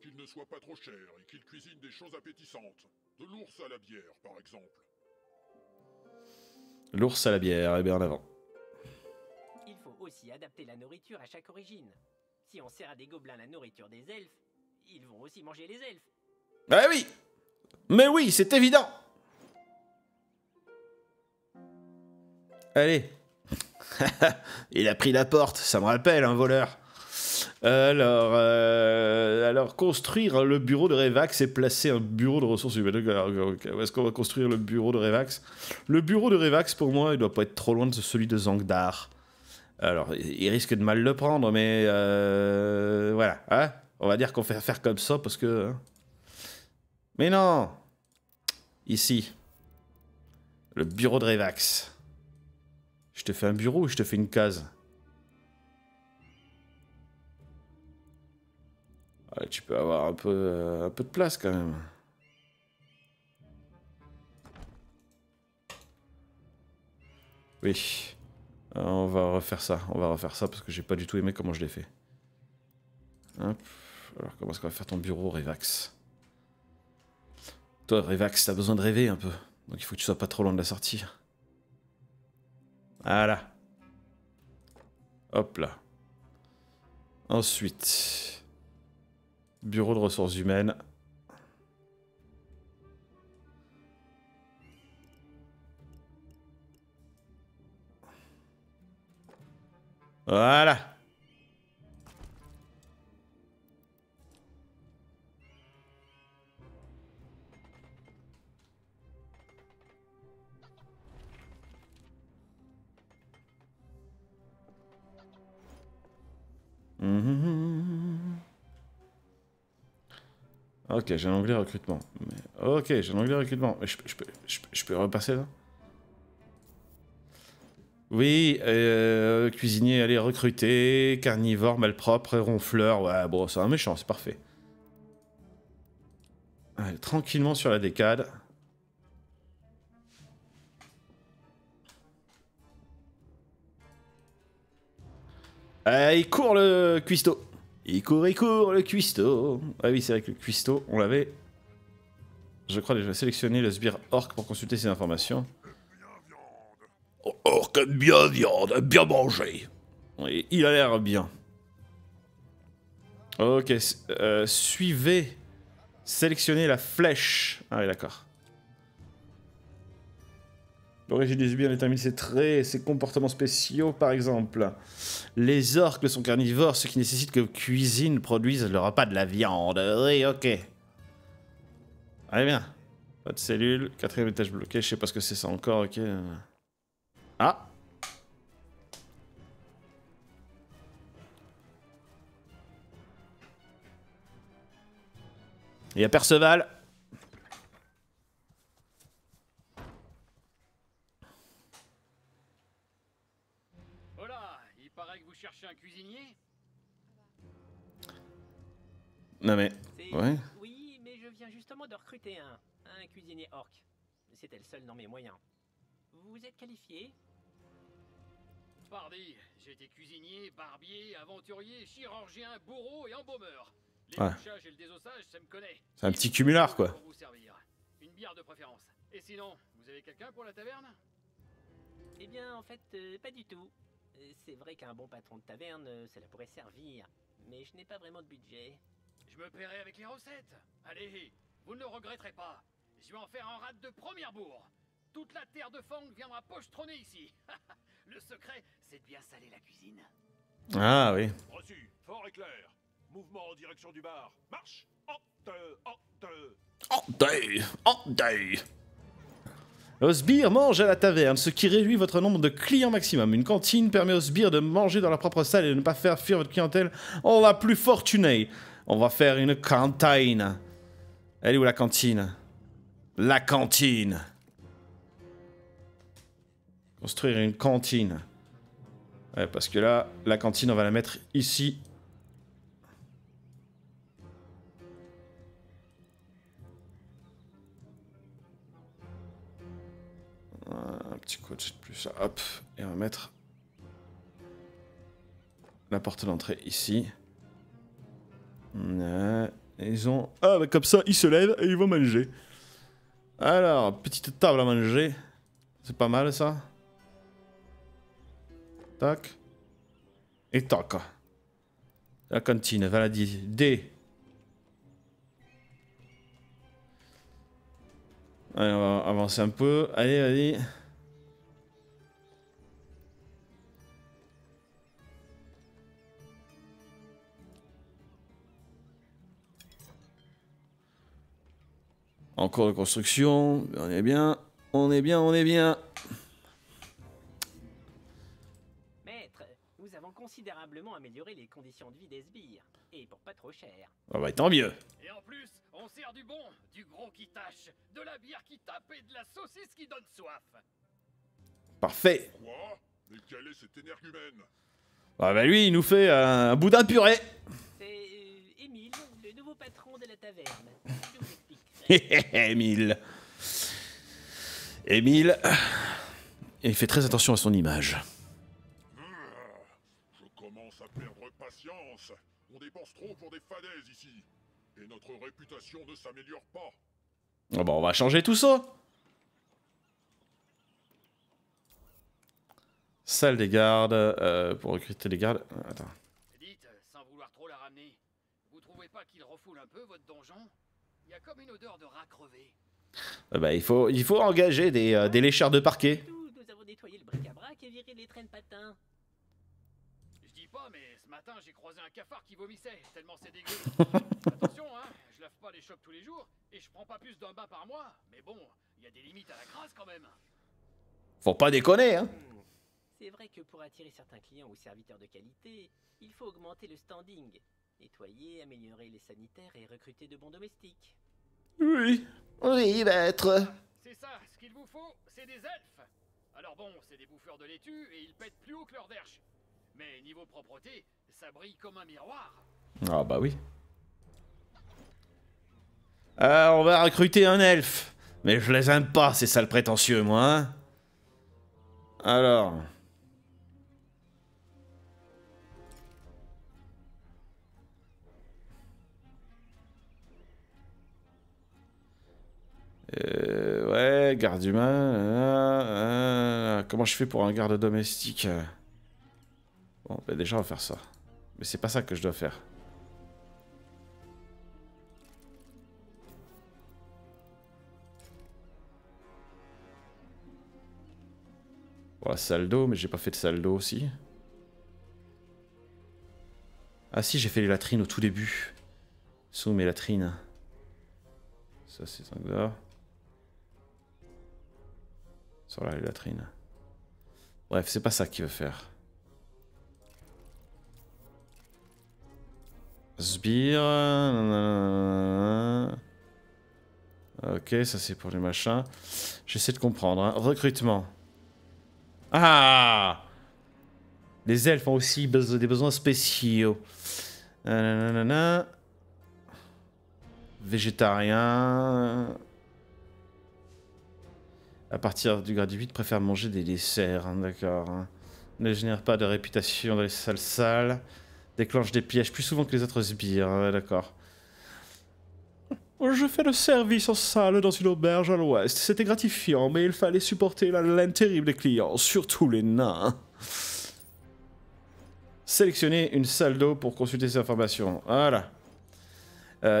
Qu'il ne soit pas trop cher et qu'il cuisine des choses appétissantes. De l'ours à la bière, par exemple. L'ours à la bière, et bien en avant. Il faut aussi adapter la nourriture à chaque origine. Si on sert à des gobelins la nourriture des elfes, ils vont aussi manger les elfes. Ah oui. Mais oui, c'est évident. Allez. Il a pris la porte, ça me rappelle un voleur. Alors, construire le bureau de Revax et placer un bureau de ressources humaines. Où est-ce qu'on va construire le bureau de Revax? Le bureau de Revax, pour moi, il doit pas être trop loin de celui de Zangdar. Alors, il risque de mal le prendre, mais voilà. Hein, on va dire qu'on fait faire comme ça parce que... Mais non! Ici. Le bureau de Revax. Je te fais un bureau ou je te fais une case? Ouais, tu peux avoir un peu de place quand même. Oui. On va refaire ça. On va refaire ça parce que j'ai pas du tout aimé comment je l'ai fait. Hop. Alors comment est-ce qu'on va faire ton bureau, Revax? Toi, Revax, t'as besoin de rêver un peu. Donc il faut que tu sois pas trop loin de la sortie. Voilà. Hop là. Ensuite... Bureau de ressources humaines. Voilà. Ok, j'ai un onglet recrutement. Ok, j'ai un onglet recrutement. Mais je peux repasser là? Oui, cuisinier, allez, recruter, carnivore, malpropre, ronfleur. Ouais, bon, c'est un méchant, c'est parfait. Allez, tranquillement sur la décade. Il court le cuistot. Il court, le cuistot. Ah oui, c'est vrai que le cuistot, on l'avait... Je crois déjà sélectionné le sbire orc pour consulter ces informations. Orc aime bien viande, aime bien manger. Oui, il a l'air bien. Ok, suivez. Sélectionnez la flèche. Ah oui, d'accord. L'origine des sbires détermine ses traits et ses comportements spéciaux, par exemple. Les orques sont carnivores, ce qui nécessite que cuisine produise le repas de la viande. Oui, ok. Allez, bien. Pas de cellule, 4ème étage bloqué, je sais pas ce que c'est ça encore, ok. Ah! Il y a Perceval. Voilà, il paraît que vous cherchez un cuisinier. Non mais... Ouais. Oui, mais je viens justement de recruter un cuisinier orc. C'était le seul dans mes moyens. Vous êtes qualifié? Pardi, j'ai été cuisinier, barbier, aventurier, chirurgien, bourreau et embaumeur. Les Ouais. couchages et le désossage, ça me connaît. C'est un petit cumulard, quoi. Pour vous servir. Une bière de préférence. Et sinon, vous avez quelqu'un pour la taverne? Eh bien, en fait, pas du tout. C'est vrai qu'un bon patron de taverne, cela pourrait servir. Mais je n'ai pas vraiment de budget. Je me paierai avec les recettes. Allez, vous ne le regretterez pas. Je vais en faire un rat de première bourre. Toute la terre de Fang viendra pochetronner ici. Le secret, c'est de bien saler la cuisine. Ah oui. Reçu, fort et clair. Mouvement en direction du bar. Marche. Le sbire mange à la taverne, ce qui réduit votre nombre de clients maximum. Une cantine permet aux sbires de manger dans leur propre salle et de ne pas faire fuir votre clientèle. On va plus fortuné. On va faire une cantine. Elle est où la cantine? La cantine. Construire une cantine. Ouais, parce que là, la cantine, on va la mettre ici. Un petit coup de plus, hop, et on va mettre la porte d'entrée ici. Ils ont... Ah, bah comme ça, ils se lèvent et ils vont manger. Alors, petite table à manger. C'est pas mal, ça. Tac. Et tac. La cantine, Valadi. D. Allez, on va avancer un peu. Allez, allez. En cours de construction. On est bien. On est bien, on est bien. Maître, nous avons considérablement amélioré les conditions de vie des sbires. Et pour pas trop cher. Ah bah tant mieux. Et en plus, on sert du bon, du gros qui tâche, de la bière qui tape et de la saucisse qui donne soif. Parfait. Quoi? Mais quel est cet énergumène? Ah bah lui, il nous fait un boudin puré. C'est Émile, le nouveau patron de la taverne. Je vous expliquerai. Émile. Émile. Il fait très attention à son image. Je commence à perdre patience. On dépense trop pour des fadaises ici. Et notre réputation ne s'améliore pas. Ah bah on va changer tout ça. Salle des gardes, pour recruter les gardes. Attends. Dites, sans vouloir trop la ramener, vous trouvez pas qu'il refoule un peu votre donjon? Il y a comme une odeur de rat crevé. Bah il faut engager des lécheurs de parquet. Nous avons nettoyé le bric-à-brac et viré les trains de patins. Je dis pas, mais ce matin j'ai croisé un cafard qui vomissait, tellement c'est dégueu. Attention, hein, je lave pas les chocs tous les jours et je prends pas plus d'un bain par mois. Mais bon, il y a des limites à la crasse quand même. Faut pas déconner, hein. C'est vrai que pour attirer certains clients ou serviteurs de qualité, il faut augmenter le standing. Nettoyer, améliorer les sanitaires et recruter de bons domestiques. Oui. Oui, maître. C'est ça, ce qu'il vous faut, c'est des elfes. Alors bon, c'est des bouffeurs de laitue et ils pètent plus haut que leur derche. Mais niveau propreté, ça brille comme un miroir. Ah bah oui. On va recruter un elfe. Mais je les aime pas, ces sales prétentieux, moi, hein. Alors... ouais, garde humain. Comment je fais pour un garde domestique? Bon, bah déjà on va faire ça. Mais c'est pas ça que je dois faire. Bon, la salle d'eau, mais j'ai pas fait de salle d'eau aussi. Ah si, j'ai fait les latrines au tout début. Sous mes latrines. Ça c'est ça. Sur là les latrines. Bref, c'est pas ça qu'il veut faire. Sbire. Ok, ça c'est pour les machins. J'essaie de comprendre. Hein. Recrutement. Ah! Les elfes ont aussi des besoins spéciaux. Nanana. Végétarien. À partir du grade 8, préfère manger des desserts. Hein, d'accord. Hein. Ne génère pas de réputation dans les salles sales. Déclenche des pièges plus souvent que les autres sbires. Ouais, d'accord. Je fais le service en salle dans une auberge à l'ouest. C'était gratifiant, mais il fallait supporter la laine terrible des clients, surtout les nains. Sélectionnez une salle d'eau pour consulter ces informations. Voilà.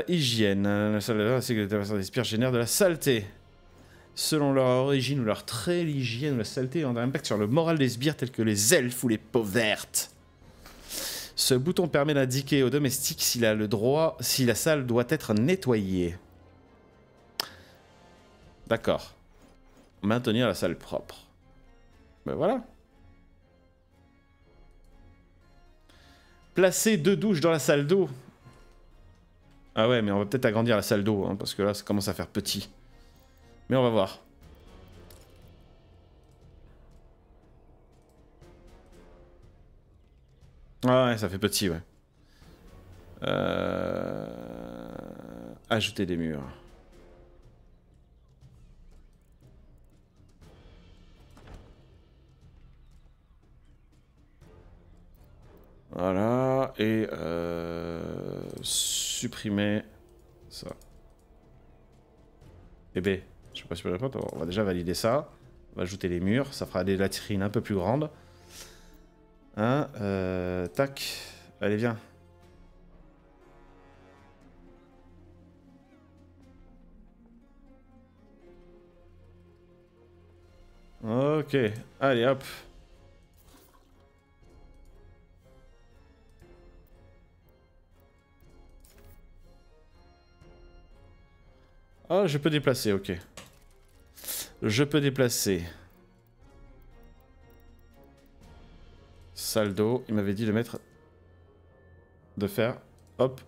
Hygiène. La salle de sécurité des sbires génère de la saleté. Selon leur origine ou leur trait, l'hygiène ou la saleté ont un impact sur le moral des sbires tels que les elfes ou les peaux vertes. Ce bouton permet d'indiquer au domestique s'il a le droit, si la salle doit être nettoyée. D'accord. Maintenir la salle propre. Ben voilà. Placer 2 douches dans la salle d'eau. Ah ouais, mais on va peut-être agrandir la salle d'eau, hein, parce que là, ça commence à faire petit. Mais on va voir. Ah ouais, ça fait petit, ouais. Ajouter des murs. Voilà, et supprimer ça. Et B, je sais pas si je peux répondre, on va déjà valider ça. On va ajouter les murs, ça fera des latrines un peu plus grandes. Hein, tac, allez viens. Ok, allez hop. Oh, je peux déplacer, ok. Je peux déplacer. Saldo, il m'avait dit de mettre... De faire... Hop.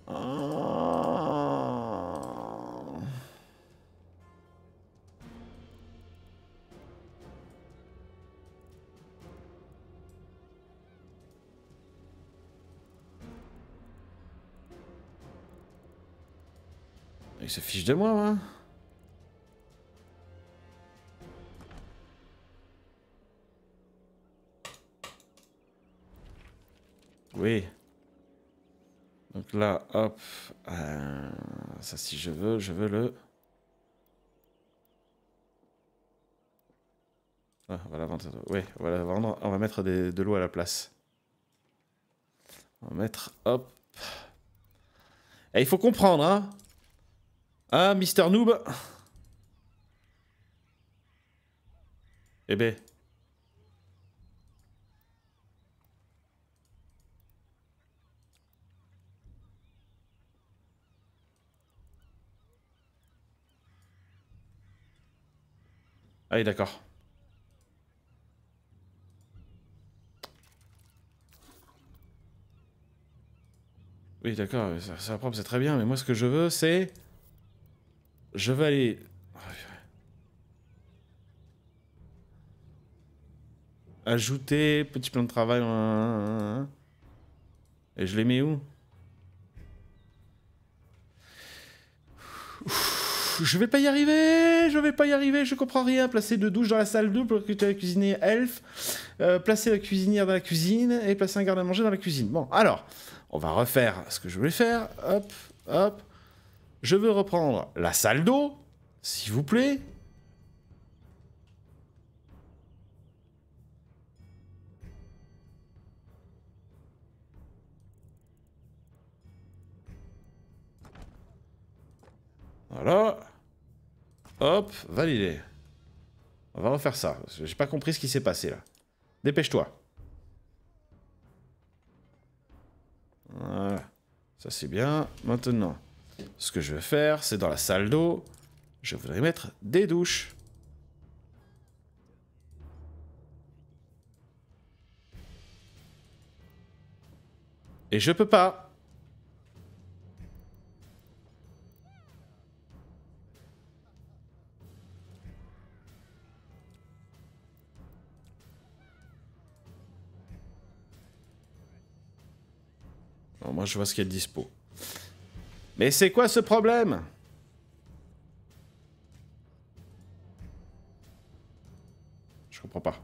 Ah. Il se fiche de moi, hein. Oui. Donc là, hop. Ça, si je veux le... Ah, on va la vendre. Oui, on va la vendre. On va mettre de l'eau à la place. On va mettre... Hop. Et il faut comprendre, hein. Ah, Mister Noob. Eh ben... Ah oui, d'accord. Oui, d'accord, ça propre, c'est très bien, mais moi, ce que je veux, c'est... Je veux aller... Ajouter, petit plan de travail... Et je les mets où? Je vais pas y arriver, je comprends rien. Placer 2 douches dans la salle 2 pour recruter la cuisinière elfe. Placer la cuisinière dans la cuisine et placer un garde-à-manger dans la cuisine. Bon, alors, on va refaire ce que je voulais faire. Hop, hop. Je veux reprendre la salle d'eau, s'il vous plaît. Voilà. Hop, validé. On va refaire ça. J'ai pas compris ce qui s'est passé là. Dépêche-toi. Voilà. Ça c'est bien. Maintenant, ce que je vais faire, c'est dans la salle d'eau, je voudrais mettre des douches. Et je peux pas. Bon, moi, je vois ce qu'il y a de dispo. Mais c'est quoi ce problème? Je comprends pas.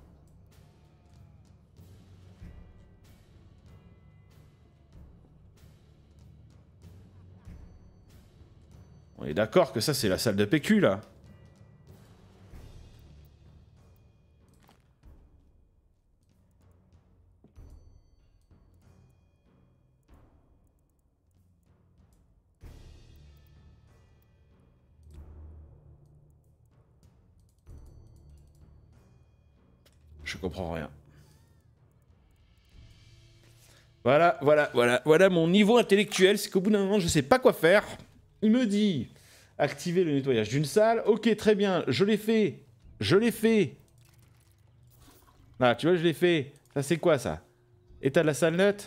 On est d'accord que ça, c'est la salle de PQ, là. Je comprends rien. Voilà mon niveau intellectuel, c'est qu'au bout d'un moment, je sais pas quoi faire. Il me dit, activer le nettoyage d'une salle. Ok, très bien, je l'ai fait. Je l'ai fait. Ah, tu vois, je l'ai fait. Ça, c'est quoi, ça? État de la salle neutre.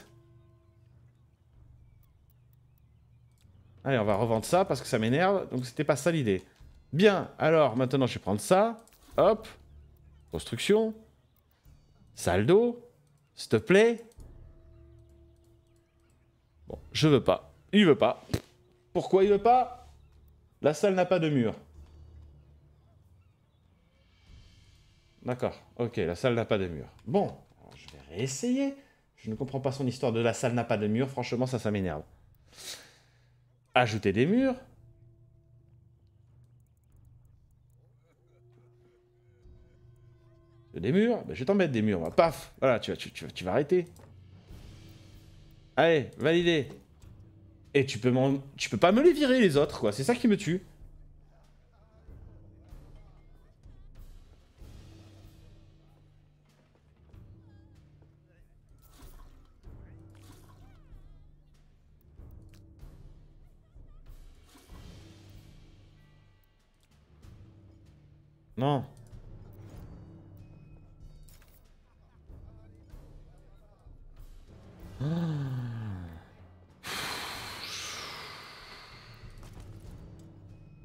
Allez, on va revendre ça parce que ça m'énerve. Donc, c'était pas ça l'idée. Bien, alors, maintenant, je vais prendre ça. Hop. Construction. Salle d'eau. S'il te plaît. Bon, je veux pas. Il veut pas. Pourquoi il veut pas? La salle n'a pas de mur. D'accord. Ok, la salle n'a pas de mur. Bon, alors je vais réessayer. Je ne comprends pas son histoire de la salle n'a pas de mur. Franchement, ça m'énerve. Ajouter des murs. Des murs, ben, je vais t'en mettre des murs. Moi. Paf, voilà, tu vas arrêter. Allez, validé. Et tu peux pas me les virer les autres, quoi. C'est ça qui me tue. Non.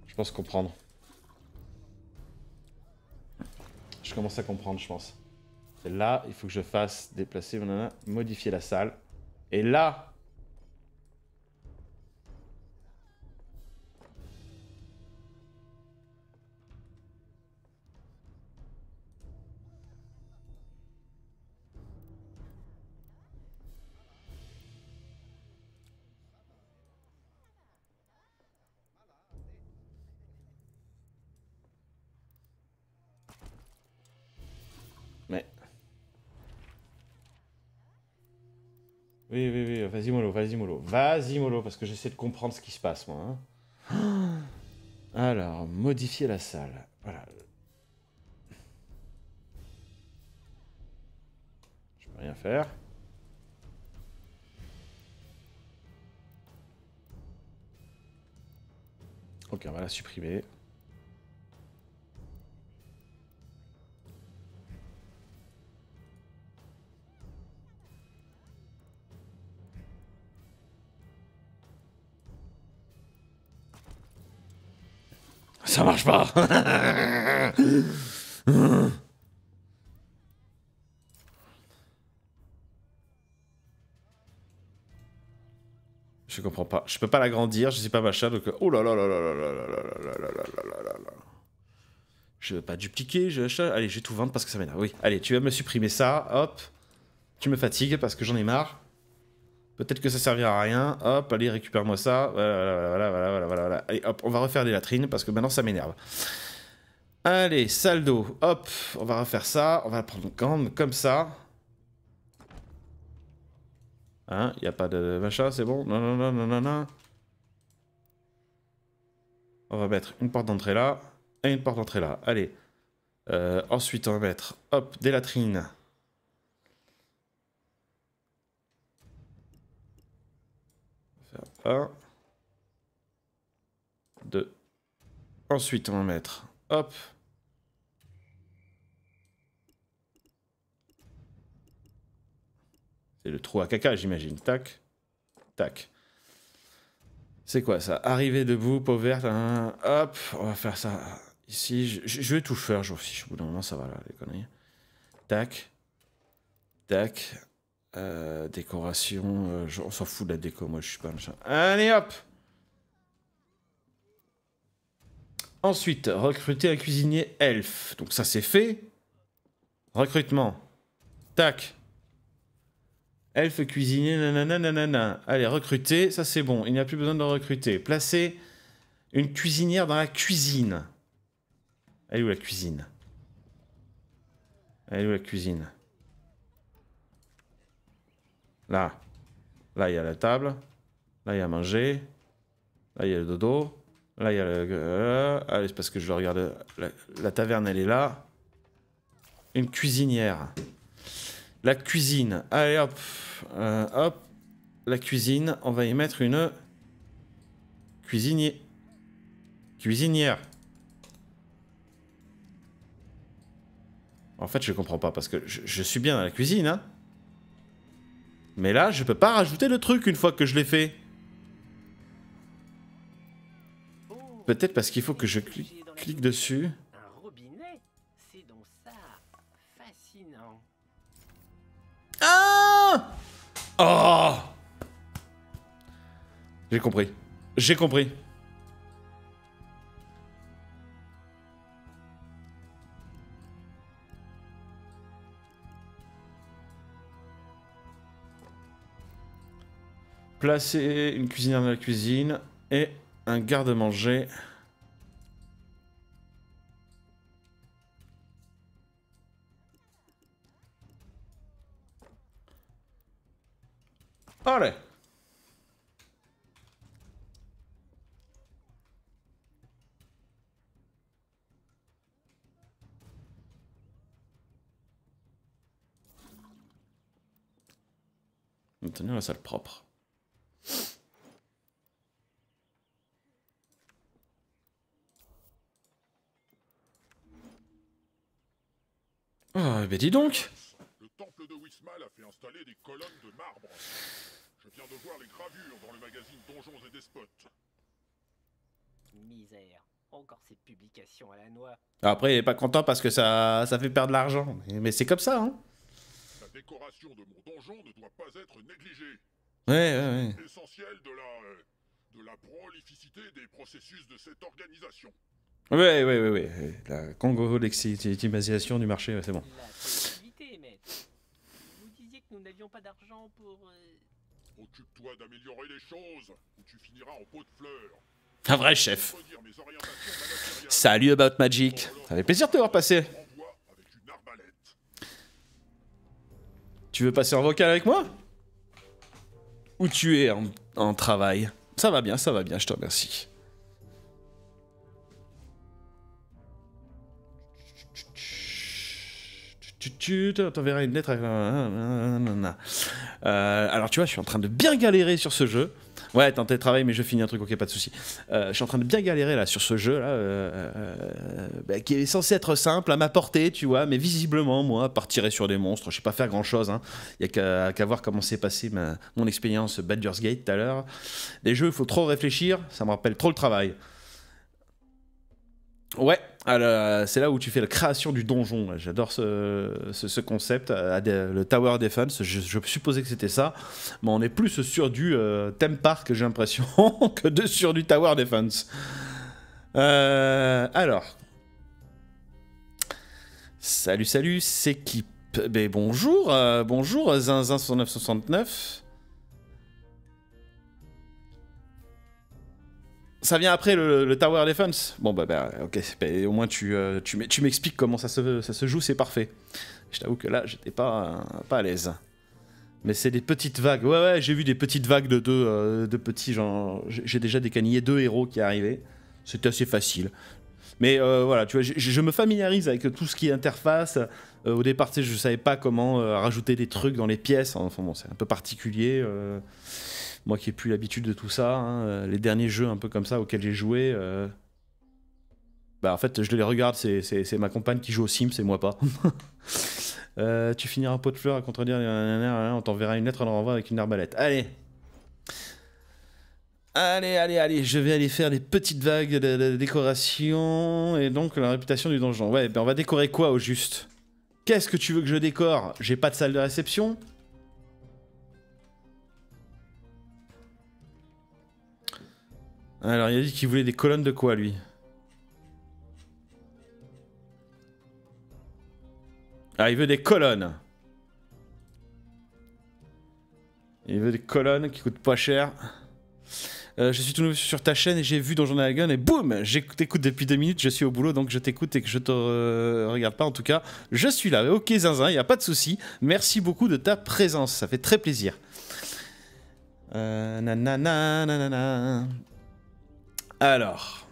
Je pense comprendre. Je commence à comprendre, je pense. Et là, il faut que je fasse déplacer, modifier la salle. Et là... Mais... Oui, vas-y mollo, vas-y mollo. Vas-y mollo, parce que j'essaie de comprendre ce qui se passe, moi. Hein. Alors, modifier la salle. Voilà. Je peux rien faire. Ok, on va la supprimer. Ça marche pas. Je comprends pas. Je peux pas l'agrandir, je sais pas machin, donc... Oh là là là là là là là là là là là là là. Je veux pas dupliquer, allez, je vais tout vendre parce que ça m'énerve. Oui, allez, tu vas me supprimer ça, hop. Tu me fatigues parce que j'en ai marre. Peut-être que ça servira à rien. Hop, allez, récupère-moi ça. Voilà. Allez, hop, on va refaire des latrines parce que maintenant ça m'énerve. Allez, salle d'eau. Hop, on va refaire ça. On va prendre comme ça. Hein, y a pas de machin, c'est bon? Non. On va mettre une porte d'entrée là. Et une porte d'entrée là. Allez. Ensuite, on va mettre, hop, des latrines. On va faire 1. 2. Ensuite, on va mettre, hop. C'est le trou à caca, j'imagine. Tac. Tac. C'est quoi ça? Arrivée debout, peau verte. Hop, on va faire ça ici. Je vais tout faire, je m'en fiche. Au bout d'un moment, ça va là, les conneries. Tac. Tac. Décoration. On s'en fout de la déco, moi je suis pas machin. Allez hop! Ensuite, recruter un cuisinier elfe. Donc ça c'est fait. Recrutement. Tac. Elfe cuisinier, nanana. Allez, recruter, ça c'est bon. Il n'y a plus besoin de recruter. Placer une cuisinière dans la cuisine. Elle est où la cuisine? Elle est où la cuisine? Là. Là, il y a la table. Là, il y a à manger. Là, il y a le dodo. Là, il y a le... allez, c'est parce que je le regarde. La taverne, elle est là. Une cuisinière. La cuisine. Allez, hop. Hop. La cuisine. On va y mettre une... cuisinier. Cuisinière. En fait, je comprends pas, parce que je suis bien dans la cuisine, hein. Mais là, je peux pas rajouter le truc une fois que je l'ai fait. Peut-être parce qu'il faut que je clique dessus. Un robinet? C'est donc ça. Fascinant. Ah! Oh! J'ai compris. J'ai compris. Placer une cuisinière dans la cuisine et un garde-manger. Allez. Maintenir la salle propre. Oh, ben dis donc. Le temple de Wismal a fait installer des colonnes de marbre. Je viens de voir les gravures dans le magazine Donjons et Despotes. Misère. Encore ces publications à la noix. Après, il est pas content parce que ça fait perdre de l'argent. Mais c'est comme ça, hein. La décoration de mon donjon ne doit pas être négligée. Ouais. C'est essentiel de la prolificité des processus de cette organisation. Ouais. La congo-lexitimisation du marché, ouais, c'est bon. La possibilité, maître. Vous disiez que nous n'avions pas d'argent pour... Occupe-toi d'améliorer les choses, ou tu finiras en pot de fleurs. Un vrai chef. Redire mes orientations managériales. Salut About Magic. Ça fait plaisir de te voir passer. Renvoie avec une arbalète. Tu veux passer en vocal avec moi? Ou tu es en travail? Ça va bien, je te remercie. Tu t'enverras une lettre. Alors tu vois, je suis en train de bien galérer sur ce jeu. Ouais, t'es en télétravail, mais je finis un truc, ok, pas de souci. Je suis en train de bien galérer là sur ce jeu là, qui est censé être simple à ma portée, tu vois, mais visiblement, moi, à part tirer sur des monstres, je sais pas faire grand chose. Hein. Y a qu'à voir comment s'est passé mon expérience Baldur's Gate tout à l'heure. Les jeux, il faut trop réfléchir, ça me rappelle trop le travail. Ouais, c'est là où tu fais la création du donjon. J'adore ce concept, le Tower Defense. Je supposais que c'était ça, mais on est plus sur du theme park, j'ai l'impression, que sur du Tower Defense. Alors, salut, c'est qui? Ben, bonjour Zinzin1969. Ça vient après le Tower Defense. Bon bah ok, au moins tu m'expliques comment ça se joue, c'est parfait. Je t'avoue que là, j'étais pas à l'aise. Mais c'est des petites vagues. Ouais, j'ai vu des petites vagues de petits genre. J'ai déjà décanillé 2 héros qui arrivaient. C'était assez facile. Mais voilà, tu vois, je me familiarise avec tout ce qui est interface. Au départ, tu sais, je savais pas comment rajouter des trucs dans les pièces. Enfin bon, c'est un peu particulier. Moi qui ai plus l'habitude de tout ça, hein, les derniers jeux un peu comme ça auxquels j'ai joué, bah en fait je les regarde, c'est ma compagne qui joue aux Sims, c'est moi pas. Tu finiras un pot de fleurs à contredire, on t'enverra une lettre, on renvoie avec une arbalète. Allez, je vais aller faire des petites vagues de décoration, et donc la réputation du donjon. Ouais, ben on va décorer quoi au juste? Qu'est-ce que tu veux que je décore? J'ai pas de salle de réception? Alors, il a dit qu'il voulait des colonnes de quoi, lui? Ah, il veut des colonnes. Il veut des colonnes qui coûtent pas cher. Je suis tout nouveau sur ta chaîne et j'ai vu Donjon Dragon et boum, j'écoute depuis 2 minutes, je suis au boulot donc je t'écoute et que je te regarde pas en tout cas. Je suis là, ok Zinzin, y a pas de souci. Merci beaucoup de ta présence, ça fait très plaisir. Nanana. Alors,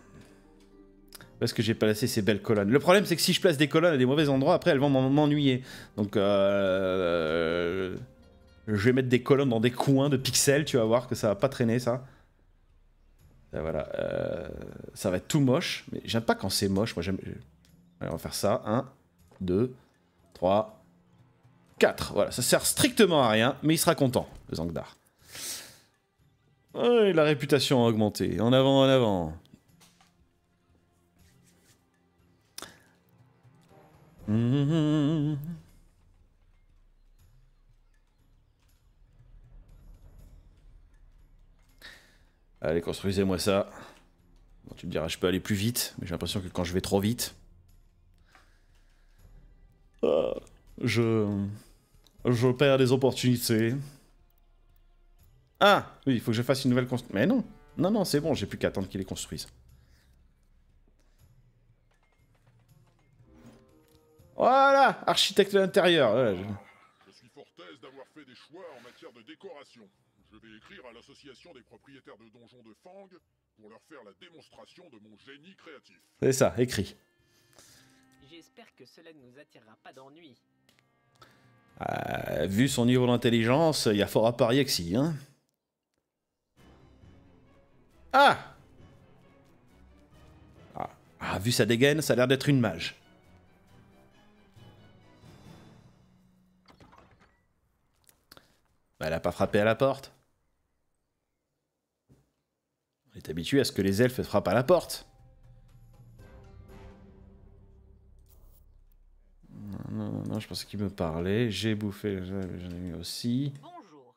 parce que j'ai placé ces belles colonnes. Le problème, c'est que si je place des colonnes à des mauvais endroits, après, elles vont m'ennuyer. Donc, je vais mettre des colonnes dans des coins de pixels. Tu vas voir que ça va pas traîner, ça. Et voilà. Ça va être tout moche. Mais j'aime pas quand c'est moche. Moi, j'aime... Allez, on va faire ça. 1, 2, 3, 4. Voilà, ça sert strictement à rien, mais il sera content, le Zangdar. Oh, et la réputation a augmenté. En avant, en avant. Allez, construisez-moi ça. Bon, tu me diras, je peux aller plus vite, mais j'ai l'impression que quand je vais trop vite... je perds des opportunités. Ah, oui, il faut que je fasse une nouvelle construction. Mais non, non, c'est bon, j'ai plus qu'à attendre qu'il les construise. Voilà, architecte de l'intérieur. Voilà, Je suis fort aise d'avoir fait des choix en matière de décoration. Je vais écrire à l'association des propriétaires de donjons de Fang pour leur faire la démonstration de mon génie créatif. C'est ça, écrit. J'espère que cela ne nous attirera pas d'ennui. Vu son niveau d'intelligence, il y a fort à parier que si, hein. Ah, vu sa dégaine, ça a l'air d'être une mage. Elle a pas frappé à la porte. On est habitué à ce que les elfes frappent à la porte. Non, je pensais qu'il me parlait. J'ai bouffé, j'en ai mis aussi. Bonjour.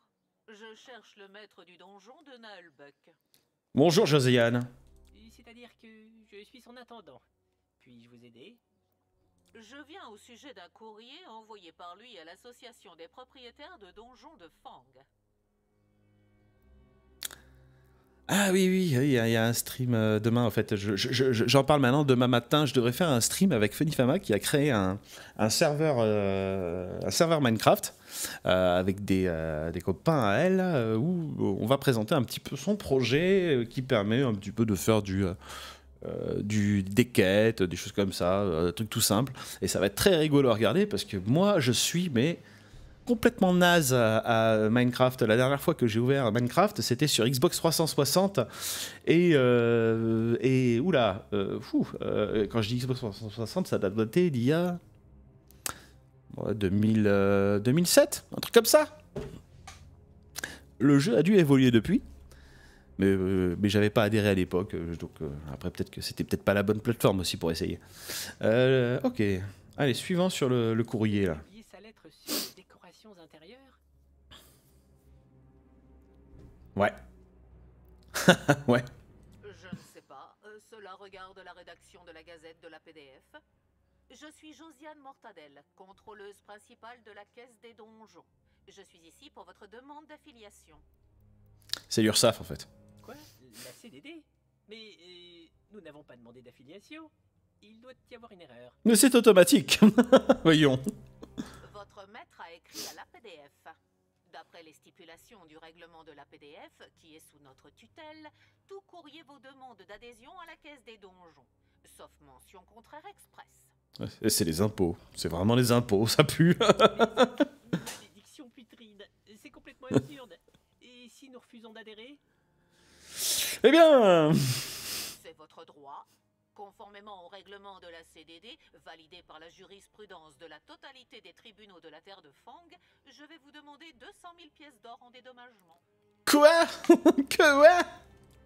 Je cherche le maître du donjon de Naelbuck. Bonjour Josiane. C'est-à-dire que je suis son intendant. Puis-je vous aider? Je viens au sujet d'un courrier envoyé par lui à l'association des propriétaires de donjons de Fang. Ah oui, il y a un stream demain, en fait. J'en parle maintenant. Demain matin, je devrais faire un stream avec Funny Fama qui a créé un serveur Minecraft avec des copains à elle où on va présenter un petit peu son projet qui permet un petit peu de faire des quêtes, des choses comme ça, trucs tout simples. Et ça va être très rigolo à regarder parce que moi, je suis complètement naze à Minecraft. La dernière fois que j'ai ouvert Minecraft, c'était sur Xbox 360 et oula, quand je dis Xbox 360, ça date d'il y a 2007, un truc comme ça. Le jeu a dû évoluer depuis, mais j'avais pas adhéré à l'époque, donc après peut-être que c'était peut-être pas la bonne plateforme aussi pour essayer. Ok, allez, suivant sur le courrier là. Sa lettre sur les décorations intérieures. Ouais. Ouais. Je ne sais pas. Cela regarde la rédaction de la Gazette de la PDF. Je suis Josiane Mortadelle, contrôleuse principale de la Caisse des Donjons. Je suis ici pour votre demande d'affiliation. C'est l'URSSAF en fait. Quoi? La CDD? Mais nous n'avons pas demandé d'affiliation. Il doit y avoir une erreur. Mais c'est automatique. Voyons. Votre maître a écrit à l'APDF. D'après les stipulations du règlement de l'APDF, qui est sous notre tutelle, tout courrier vaut demande d'adhésion à la Caisse des Donjons, sauf mention contraire express. Et c'est les impôts. C'est vraiment les impôts, ça pue. Malédiction putride. C'est complètement absurde. Et si nous refusons d'adhérer? Eh bien... C'est votre droit. Conformément au règlement de la CDD, validé par la jurisprudence de la totalité des tribunaux de la terre de Fang, je vais vous demander 200 000 pièces d'or en dédommagement. Quoi? Quoi?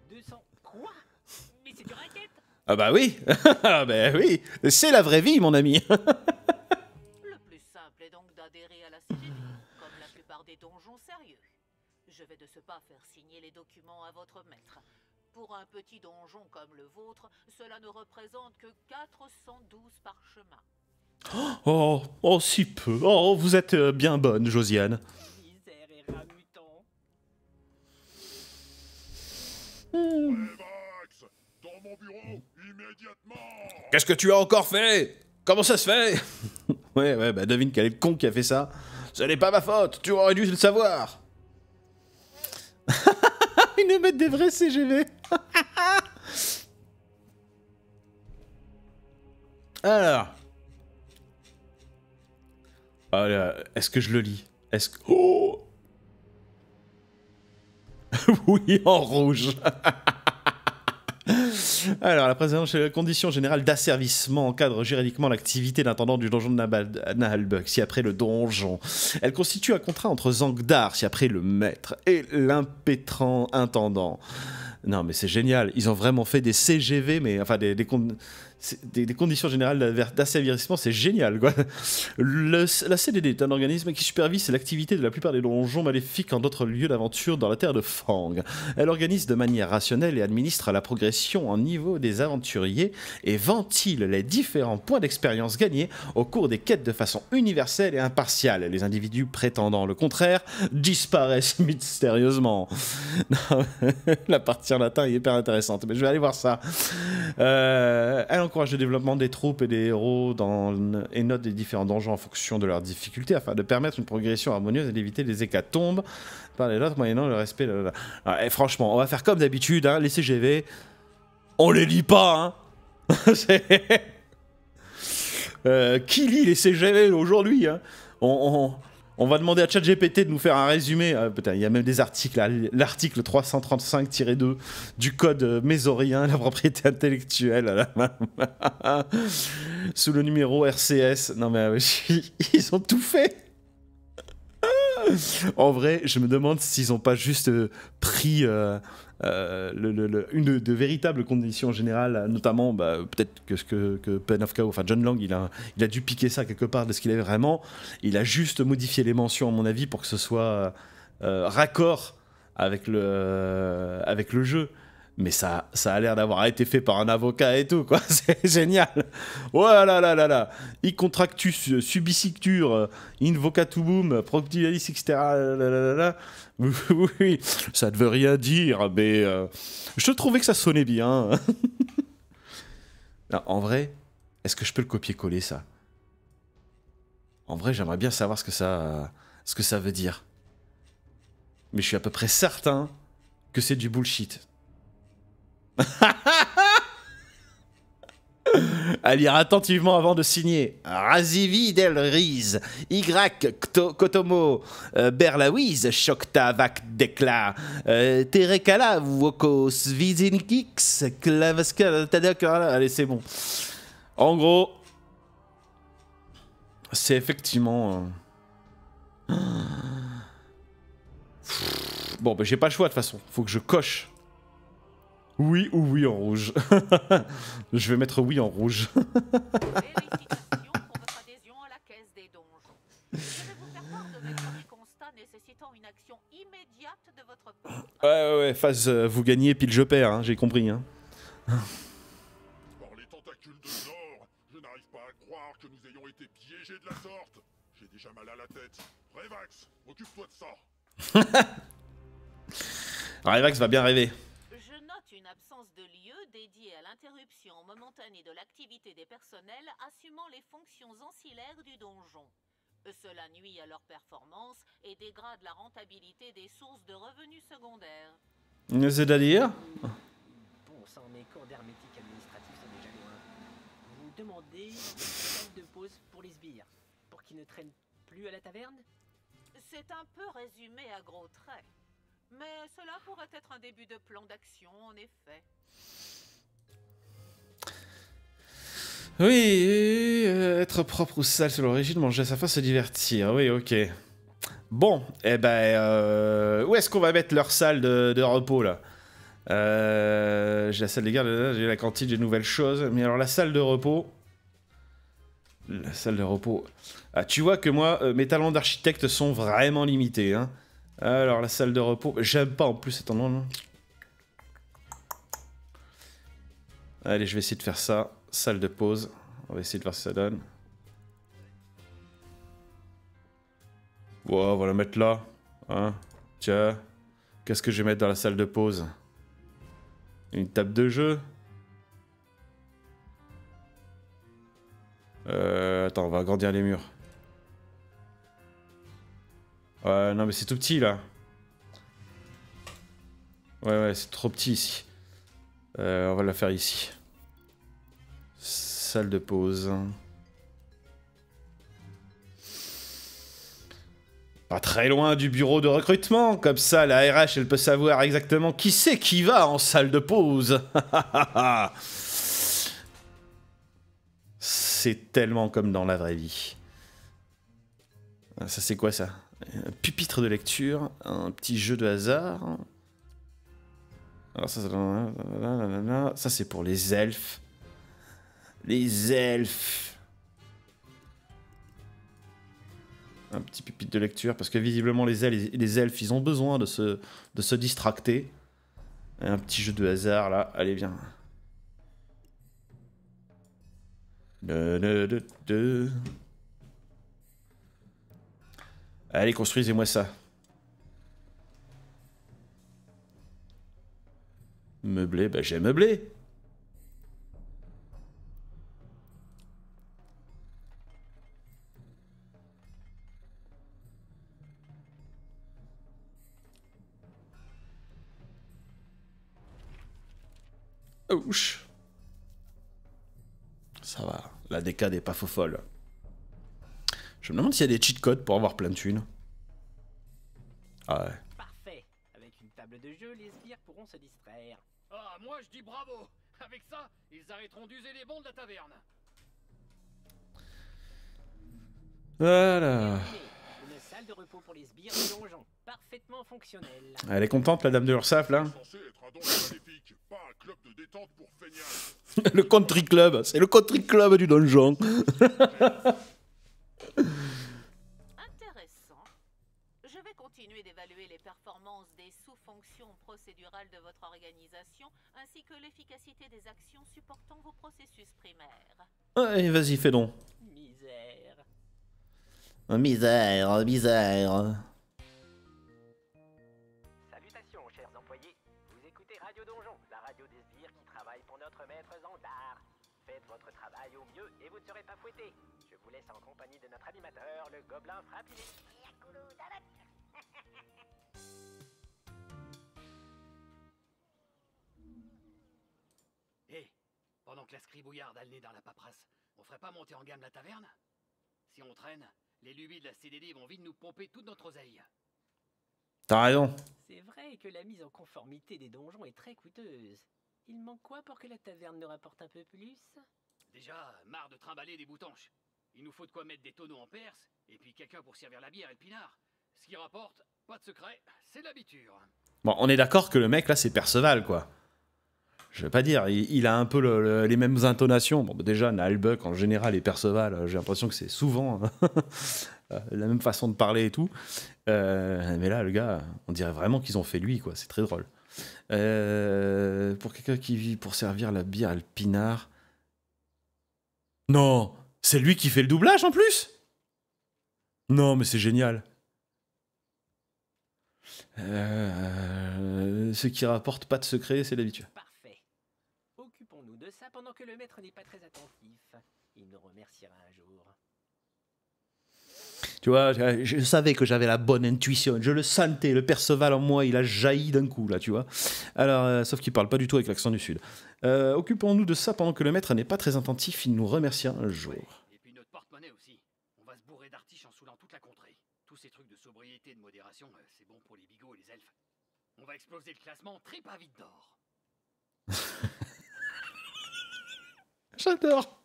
200... Quoi? Mais c'est du racket. Ah bah oui. Ah bah oui. C'est la vraie vie, mon ami. Le plus simple est donc d'adhérer à la CDD, comme la plupart des donjons sérieux. Je vais de ce pas faire signer les documents à votre maître. Pour un petit donjon comme le vôtre, cela ne représente que 412 parchemins. Oh, si peu. Oh, vous êtes bien bonne, Josiane. Misère et rat mutant. Max, dans mon bureau, immédiatement. Qu'est-ce que tu as encore fait? Comment ça se fait? Ouais, bah devine quel est le con qui a fait ça. Ce n'est pas ma faute, tu aurais dû le savoir. Ils nous mettent des vrais CGV. Alors. Est-ce que je le lis? Est-ce que... Oh. Oui, en rouge. Alors, la présence chez la condition générale d'asservissement encadre juridiquement l'activité d'intendant du donjon de Naelbuck, si après le donjon. Elle constitue un contrat entre Zangdar, si après le maître, et l'impétrant intendant. Non, mais c'est génial. Ils ont vraiment fait des CGV, mais enfin des conditions générales d'asservissement, c'est génial, quoi. La CDD est un organisme qui supervise l'activité de la plupart des donjons maléfiques en d'autres lieux d'aventure dans la terre de Fang. Elle organise de manière rationnelle et administre la progression en niveau des aventuriers et ventile les différents points d'expérience gagnés au cours des quêtes de façon universelle et impartiale. Les individus prétendant le contraire disparaissent mystérieusement. La partie en latin est hyper intéressante, mais je vais aller voir ça. Elle encourage le développement des troupes et des héros et note les différents donjons en fonction de leurs difficultés afin de permettre une progression harmonieuse et d'éviter les hécatombes par les autres moyennant le respect. Et franchement, on va faire comme d'habitude, hein, les CGV, on les lit pas. Hein. Qui lit les CGV aujourd'hui, hein? On va demander à ChatGPT de nous faire un résumé. Putain, il y a même des articles. L'article 335-2 du code mésorien, la propriété intellectuelle. Sous le numéro RCS. Non mais ils ont tout fait. En vrai, je me demande s'ils ont pas juste pris une de véritables conditions générales, notamment peut-être que Pen of Chaos, enfin John Lang, il a dû piquer ça quelque part de ce qu'il avait vraiment. Il a juste modifié les mentions, à mon avis, pour que ce soit raccord avec le jeu. Mais ça a l'air d'avoir été fait par un avocat et tout, quoi. C'est génial. Oh là là là là. I contractus subicicture, invocatubum, proctivalis, etc. Oui, ça ne veut rien dire, mais je trouvais que ça sonnait bien. Non, en vrai, est-ce que je peux le copier-coller, ça? En vrai, j'aimerais bien savoir ce que ça veut dire. Mais je suis à peu près certain que c'est du bullshit. À lire attentivement avant de signer. Razivi Del Riz, Y Kotomo, Berlawiz, Shokta Vak Dekla, Terekala, Wokos, Vizinkix, Klavaska, Tadakala. Allez, c'est bon. En gros, c'est effectivement. Bon, bah, j'ai pas le choix de toute façon. Faut que je coche. Oui ou oui en rouge. Je vais mettre oui en rouge. Félicitations pour votre adhésion à la caisse des donjons. Je vais vous faire part de mes premiers constats nécessitant une action immédiate de votre part. Ouais, phase vous gagnez pile je perds, hein, j'ai compris. Hein. Par les tentacules de Nord, je n'arrive pas à croire que nous ayons été piégés de la sorte. J'ai déjà mal à la tête. Revax, occupe-toi de ça. Revax va bien rêver. Je note une absence de lieu dédié à l'interruption momentanée de l'activité des personnels assumant les fonctions ancillaires du donjon. Cela nuit à leur performance et dégrade la rentabilité des sources de revenus secondaires. C'est-à-dire ? Bon sang, mes cours d'hermétique administratif sont déjà loin. Vous demandez une salle de pause pour les sbires, pour qu'ils ne traînent plus à la taverne? C'est un peu résumé à gros traits. Mais cela pourrait être un début de plan d'action, en effet. Oui, être propre ou sale sur l'origine, manger à sa faim, se divertir. Oui, ok. Bon, eh ben, où est-ce qu'on va mettre leur salle de repos, là? J'ai la salle des gardes, j'ai la cantine, j'ai de nouvelles choses. Mais alors, la salle de repos... La salle de repos... Ah, tu vois que moi, mes talents d'architecte sont vraiment limités, hein. Alors, la salle de repos... J'aime pas, en plus, cet endroit. Allez, je vais essayer de faire ça. Salle de pause. On va essayer de voir ce que ça donne. Wow, on va la mettre là. Hein. Tiens. Qu'est-ce que je vais mettre dans la salle de pause? Une table de jeu. Attends, on va agrandir les murs. Ouais, non mais c'est tout petit là. Ouais, c'est trop petit ici. On va la faire ici. Salle de pause. Pas très loin du bureau de recrutement, comme ça la RH elle peut savoir exactement qui c'est qui va en salle de pause. C'est tellement comme dans la vraie vie. Ça c'est quoi ça? Un pupitre de lecture, un petit jeu de hasard. Alors ça c'est pour les elfes. Les elfes. Un petit pupitre de lecture, parce que visiblement les elfes, ils ont besoin de se distracter. Et un petit jeu de hasard, là. Allez, viens. Allez, construisez-moi ça. Meubler, bah j'ai meublé. Ouch. Ça va, la décade est pas faux folle. Je me demande s'il y a des cheat codes pour avoir plein de thunes. Ah ouais. Parfait. Avec une table de jeu, les sbires pourront se distraire. Ah, moi je dis bravo. Avec ça, ils arrêteront d'user les bons de la taverne. Voilà. Une salle de repos pour les sbires du donjon, parfaitement fonctionnelle. Elle est contente, la dame de l'Ursaf, là. Censé être un donjon maléfique, pas un club de détente pour feignasses. Le country club, c'est le country club du donjon. Intéressant. Je vais continuer d'évaluer les performances des sous-fonctions procédurales de votre organisation, ainsi que l'efficacité des actions supportant vos processus primaires. Allez, vas-y, fais donc. Misère. Misère, misère. Salutations, chers employés. Vous écoutez Radio Donjon, la radio des sbires qui travaille pour notre maître Zandar. Faites votre travail au mieux et vous ne serez pas fouettés. Je vous laisse en compagnie de notre animateur, le gobelin frappé. Hé, pendant que la scribouillarde a le nez dans la paperasse, on ferait pas monter en gamme la taverne? Si on traîne, les lubies de la CDD vont vite nous pomper toute notre oseille. T'as raison. C'est vrai que la mise en conformité des donjons est très coûteuse. Il manque quoi pour que la taverne nous rapporte un peu plus? Déjà, marre de trimballer des boutanches. Il nous faut de quoi mettre des tonneaux en perse, et puis quelqu'un pour servir la bière et le pinard. Ce qui rapporte, pas de secret, c'est l'habitude. Bon, on est d'accord que le mec, là, c'est Perceval, quoi. Je vais pas dire, il a un peu les mêmes intonations. Bon, bah, déjà, Nalbuck, en général, et Perceval, j'ai l'impression que c'est souvent la même façon de parler et tout. Mais là, le gars, on dirait vraiment qu'ils ont fait lui, quoi. C'est très drôle. Pour quelqu'un qui vit pour servir la bière et le pinard... Non, c'est lui qui fait le doublage, en plus? Non, mais c'est génial. Ce qui rapporte pas de secret, c'est l'habitude. Parfait. Occupons-nous de ça pendant que le maître n'est pas très attentif. Il nous remerciera un jour. Tu vois, je savais que j'avais la bonne intuition. Je le sentais, le Perceval en moi, il a jailli d'un coup, là, tu vois. Alors, sauf qu'il parle pas du tout avec l'accent du Sud. Occupons-nous de ça pendant que le maître n'est pas très attentif. Il nous remerciera un jour. Ouais, et puis notre porte-monnaie aussi. On va se bourrer d'artiches en saoulant toute la contrée. Tous ces trucs de sobriété et de modération, c'est bon pour les bigots et les elfes. On va exploser le classement trip à vide d'or. J'adore.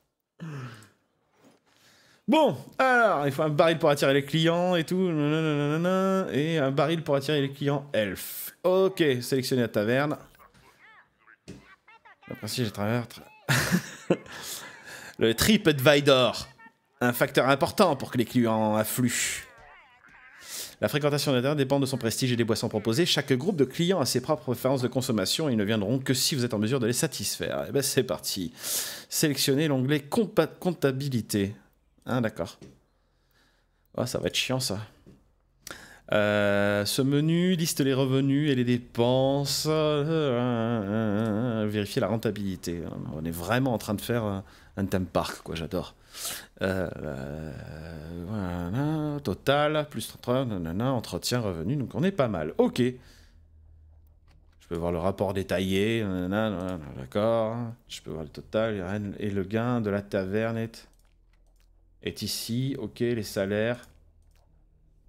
Bon, alors, il faut un baril pour attirer les clients et tout. Nanana, et un baril pour attirer les clients elfes. Ok, sélectionner la taverne. Après, si j'ai travers... Le TripAdvisor. Un facteur important pour que les clients affluent. La fréquentation de la taverne dépend de son prestige et des boissons proposées. Chaque groupe de clients a ses propres préférences de consommation et ils ne viendront que si vous êtes en mesure de les satisfaire. Et ben c'est parti. Sélectionnez l'onglet comptabilité. Ah d'accord. Oh, ça va être chiant ça. Ce menu liste les revenus et les dépenses. Vérifier la rentabilité. On est vraiment en train de faire un theme park, quoi. J'adore. Voilà, total, plus 33, nanana, entretien, revenu, donc on est pas mal. Ok. Je peux voir le rapport détaillé, nanana, d'accord. Je peux voir le total, et le gain de la taverne est ici. Ok, les salaires.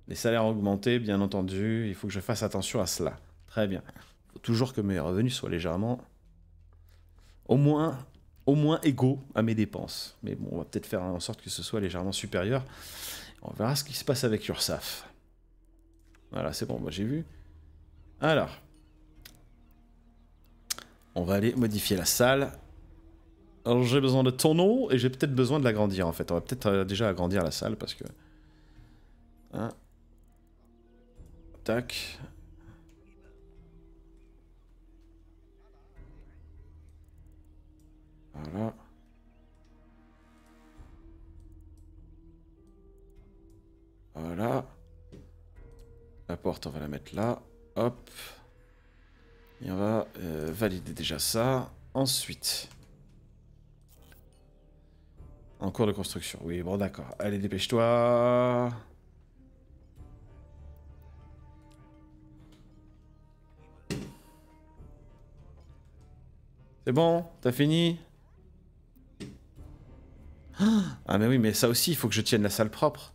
Les salaires ont augmenté, bien entendu. Il faut que je fasse attention à cela. Très bien. Il faut toujours que mes revenus soient légèrement... Au moins égaux à mes dépenses. Mais bon, on va peut-être faire en sorte que ce soit légèrement supérieur. On verra ce qui se passe avec Ursaf. Voilà, c'est bon, moi j'ai vu. Alors. On va aller modifier la salle. Alors j'ai besoin de tonneaux et j'ai peut-être besoin de l'agrandir en fait. On va peut-être déjà agrandir la salle parce que... Hein. Tac. Voilà. Voilà. La porte, on va la mettre là. Hop. Et on va valider déjà ça. Ensuite. En cours de construction. Oui, bon, d'accord. Allez, dépêche-toi. C'est bon? T'as fini? Ah mais oui, mais ça aussi, il faut que je tienne la salle propre.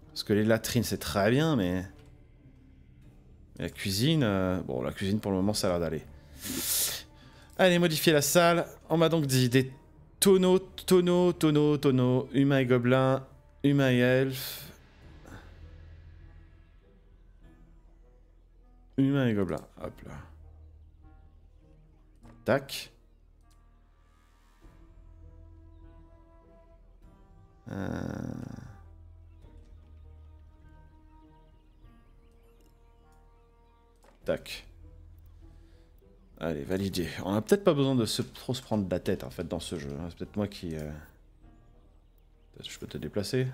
Parce que les latrines, c'est très bien, mais... La cuisine... Bon, la cuisine, pour le moment, ça a l'air d'aller. Allez, modifier la salle. On m'a donc dit des tonneaux, humains et gobelins, humains et elfes. Humain et gobelin. Hop là. Tac. Tac. Allez, validé. On a peut-être pas besoin de trop se prendre la tête en fait dans ce jeu. C'est peut-être moi qui... Peut-être je peux te déplacer.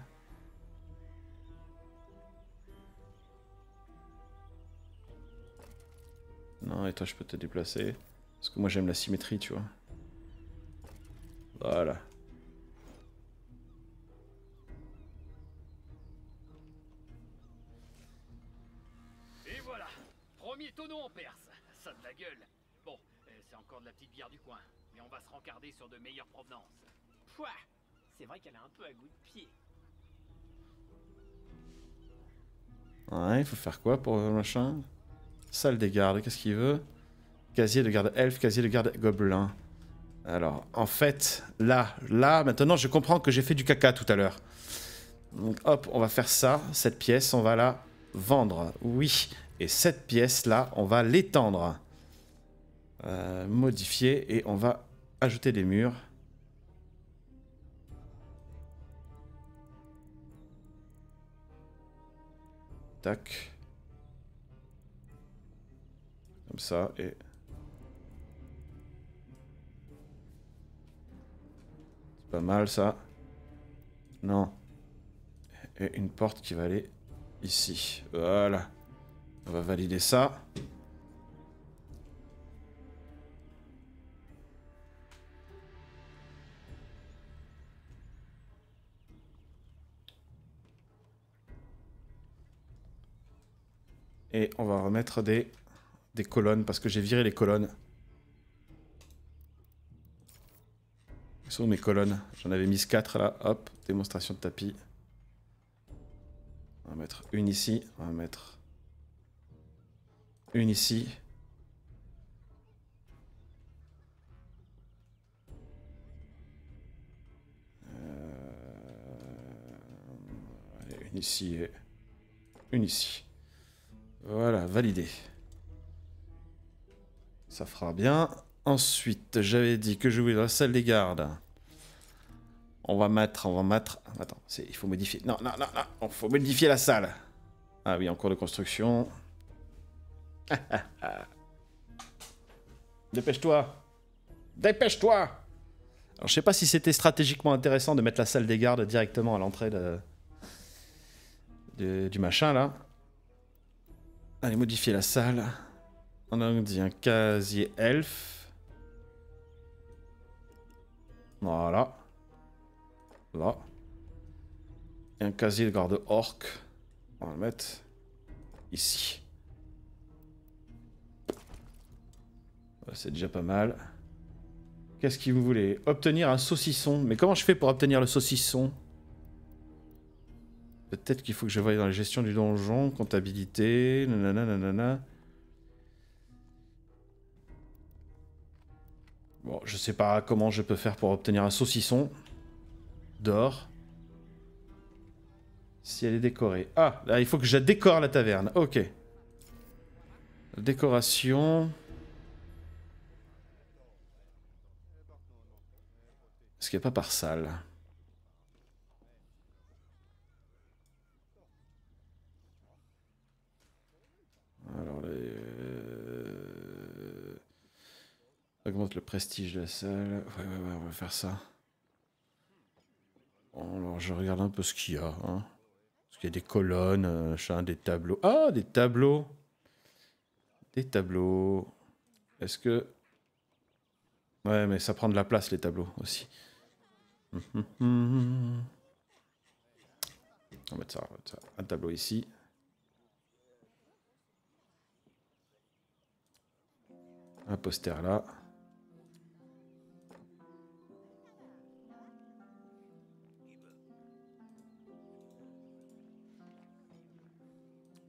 Non, et toi je peux te déplacer. Parce que moi j'aime la symétrie, tu vois. Voilà. Et voilà, premier tonneau en Perse. Ça a de la gueule. Bon, c'est encore de la petite bière du coin, mais on va se rencarder sur de meilleures provenances. Pouah, c'est vrai qu'elle a un peu à goût de pied. Ouais, il faut faire quoi pour le machin? Salle des gardes, qu'est-ce qu'il veut? Casier de garde elfe, casier de garde gobelin. Alors, en fait, là, maintenant, je comprends que j'ai fait du caca tout à l'heure. Donc, hop, on va faire ça. Cette pièce, on va la vendre. Oui. Et cette pièce-là, on va l'étendre. Modifier. Et on va ajouter des murs. Tac. Comme ça, et... C'est pas mal, ça. Non. Et une porte qui va aller ici. Voilà. On va valider ça. Et on va remettre des colonnes, parce que j'ai viré les colonnes. Où sont mes colonnes? J'en avais mis 4 là. Hop, démonstration de tapis. On va mettre une ici. On va mettre une ici. Allez, une ici et une ici. Voilà, validé. Ça fera bien. Ensuite, j'avais dit que je voulais la salle des gardes. On va mettre... Attends, il faut modifier. Non, il faut modifier la salle. Ah oui, en cours de construction. Dépêche-toi. Dépêche-toi. Alors, je sais pas si c'était stratégiquement intéressant de mettre la salle des gardes directement à l'entrée du machin, là. Allez, modifier la salle. On a dit un casier elfe. Voilà. Là. Et un casier de garde orc. On va le mettre ici. C'est déjà pas mal. Qu'est-ce qu'il vous voulait? Obtenir un saucisson. Mais comment je fais pour obtenir le saucisson? Peut-être qu'il faut que je voie dans la gestion du donjon, comptabilité, nanana. Bon, je sais pas comment je peux faire pour obtenir un saucisson d'or. Si elle est décorée. Ah, là, il faut que je décore la taverne. Ok. Décoration. Est-ce qu'il n'y a pas par salle? Alors, augmente le prestige de la salle. Ouais, on va faire ça. Alors, je regarde un peu ce qu'il y a. Hein. Parce qu'il y a des colonnes, des tableaux. Ah, des tableaux. Des tableaux. Est-ce que... Ouais, mais ça prend de la place, les tableaux, aussi. On va mettre ça. Un tableau ici. Un poster là.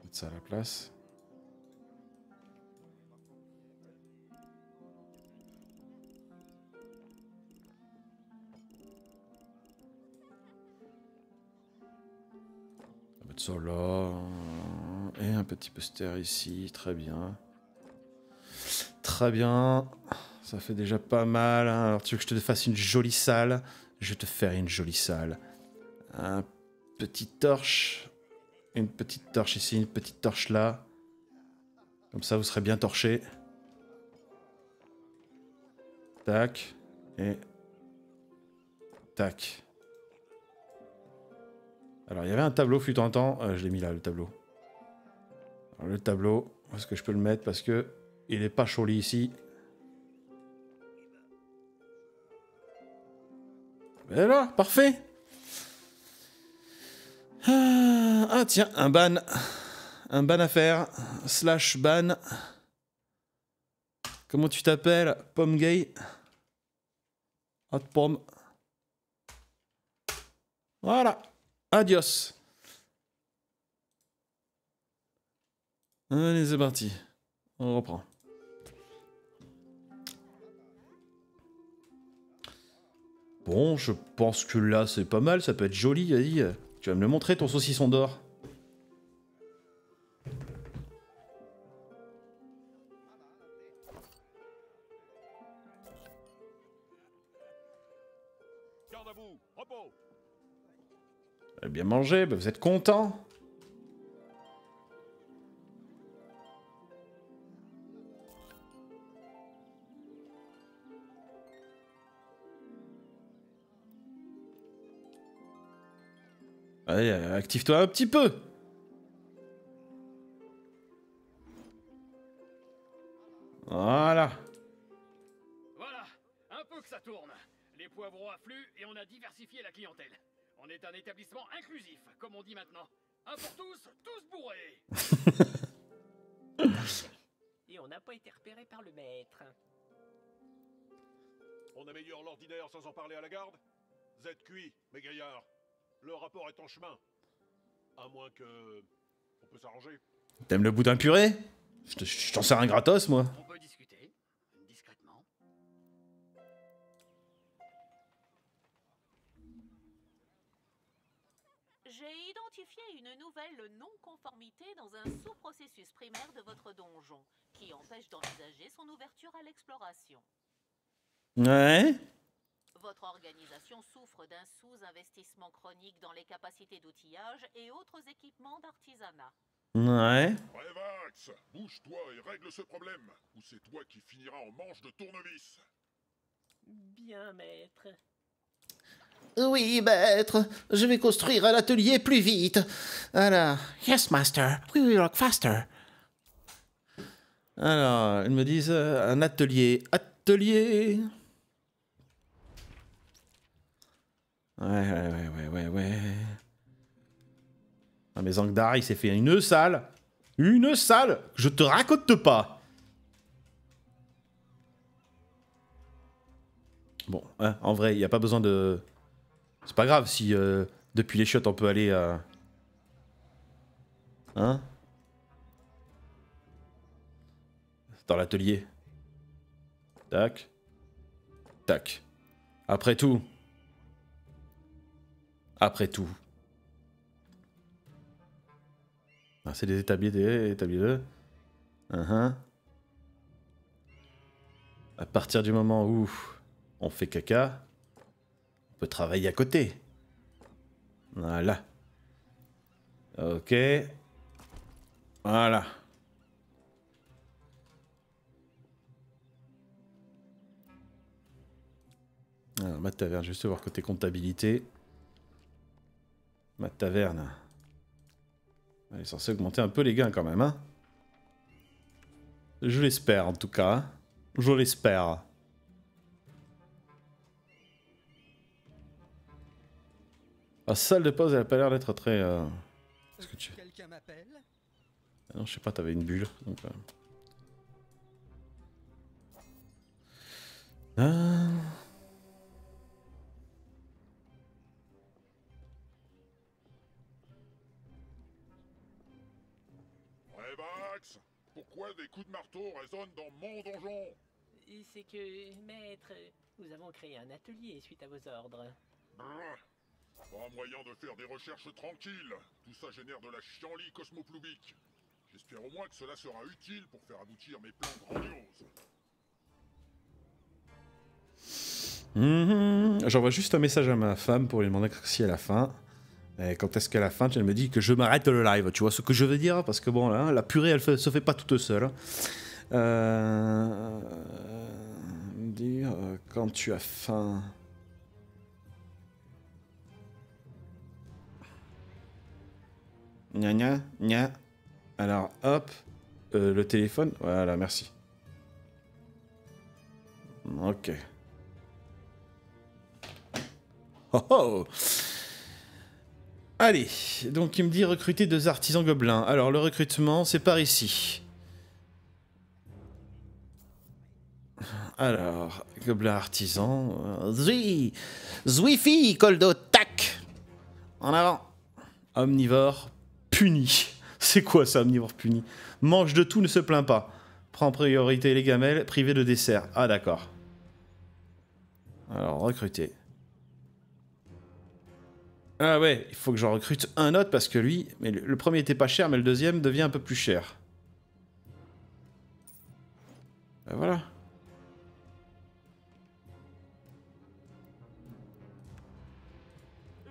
Mettre ça à la place. On va mettre ça là. Et un petit poster ici, très bien. Très bien. Ça fait déjà pas mal. Hein. Alors tu veux que je te fasse une jolie salle? Je vais te faire une jolie salle. Un petit torche. Une petite torche ici, une petite torche là. Comme ça, vous serez bien torché. Tac. Et... tac. Alors, il y avait un tableau fut un temps. Je l'ai mis là, le tableau. Alors, le tableau, où est-ce que je peux le mettre? Parce que il est pas joli ici. Et là, parfait. Ah, tiens, un ban. Un ban à faire. Slash ban. Comment tu t'appelles? Pomme gay. Hot pomme. Voilà. Adios. Allez, c'est parti. On reprend. Bon, je pense que là, c'est pas mal. Ça peut être joli, vas-y. Tu vas me le montrer, ton saucisson d'or. Garde à vous, repos. Vous avez bien mangé, bah vous êtes content. Allez, active-toi un petit peu. Voilà. Voilà, un peu que ça tourne. Les poivrons affluent et on a diversifié la clientèle. On est un établissement inclusif, comme on dit maintenant. Un pour tous bourrés. Et on n'a pas été repéré par le maître. On améliore l'ordinaire sans en parler à la garde? ZQI, mes gaillards. Le rapport est en chemin. À moins que... on peut s'arranger. T'aimes le boudin puré? Je t'en sers un gratos, moi. On peut discuter, discrètement. J'ai identifié une nouvelle non-conformité dans un sous-processus primaire de votre donjon, qui empêche d'envisager son ouverture à l'exploration. Ouais. Votre organisation souffre d'un sous-investissement chronique dans les capacités d'outillage et autres équipements d'artisanat. Ouais. Revax, bouge-toi et règle ce problème, ou c'est toi qui finiras en manche de tournevis. Bien, maître. Oui, maître. Je vais construire un atelier plus vite. Alors, yes, master. We will work faster. Alors, ils me disent un atelier. Atelier. Ouais. Ah, mais Zangdar, il s'est fait une salle. Une salle. Je te raconte pas. Bon, hein, en vrai, il n'y a pas besoin de... C'est pas grave si depuis les chiottes on peut aller à... Hein? Dans l'atelier. Tac. Tac. Après tout. Après tout. Ah, c'est des établis 2. À partir du moment où on fait caca, on peut travailler à côté. Voilà. Ok. Voilà. Alors, ma taverne, je vais juste voir côté comptabilité. Ma taverne. Elle est censée augmenter un peu les gains quand même, hein. Je l'espère en tout cas. Je l'espère. La salle de pause, elle a pas l'air d'être très... Est-ce que tu... Quelqu'un m'appelle? Ah non, je sais pas, t'avais une bulle. Donc, Revax, pourquoi des coups de marteau résonnent dans mon donjon? C'est que, maître, nous avons créé un atelier suite à vos ordres. Brrr. Pas moyen de faire des recherches tranquilles. Tout ça génère de la chienlit cosmoploubique. J'espère au moins que cela sera utile pour faire aboutir mes plans grandioses. J'envoie juste un message à ma femme pour lui demander si elle a faim. Et quand est-ce qu'elle a faim, elle me dit que je m'arrête le live. Tu vois ce que je veux dire? Parce que bon, là, la purée, elle se fait pas toute seule. Dire quand tu as faim. Gna gna gna. Alors hop, le téléphone. Voilà, merci. Ok. Oh oh. Allez, donc il me dit recruter 2 artisans gobelins. Alors le recrutement, c'est par ici. Alors, gobelin artisan. Zwifi, Coldo, tac. En avant. Omnivore puni. C'est quoi ça, omnivore puni? Mange de tout, ne se plaint pas. Prends en priorité les gamelles, privé de dessert. Ah d'accord. Alors, recruter. Ah ouais, il faut que j'en recrute un autre parce que lui... Mais le premier était pas cher, mais le deuxième devient un peu plus cher. Ben voilà.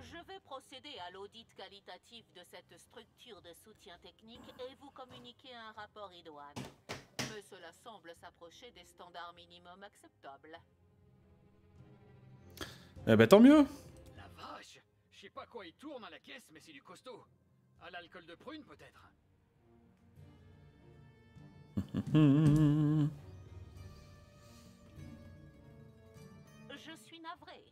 Je vais procéder à l'audit qualitatif de cette structure de soutien technique et vous communiquer un rapport idoine. Mais cela semble s'approcher des standards minimums acceptables. Eh ben tant mieux. La vache! Je sais pas quoi il tourne à la caisse, mais c'est du costaud. À l'alcool de prune, peut-être? Je suis navré,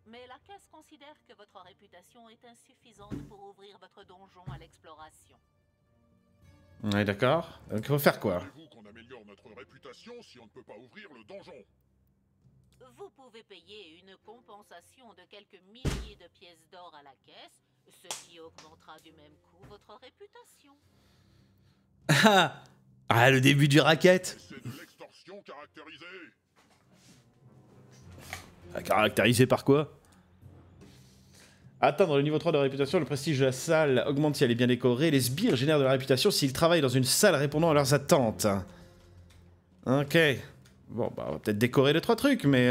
mais la caisse considère que votre réputation est insuffisante pour ouvrir votre donjon à l'exploration. Ouais, d'accord. Donc, il faut faire quoi? Voulez-vous qu'on améliore notre réputation si on ne peut pas ouvrir le donjon? Vous pouvez payer une compensation de quelques milliers de pièces d'or à la caisse, ce qui augmentera du même coup votre réputation. Ah, le début du racket. C'est de l'extorsion caractérisée. Caractérisé par quoi? Atteindre le niveau 3 de réputation, le prestige de la salle augmente si elle est bien décorée. Les sbires génèrent de la réputation s'ils travaillent dans une salle répondant à leurs attentes. Ok. Bon, bah, on va peut-être décorer 2-3 trucs, mais...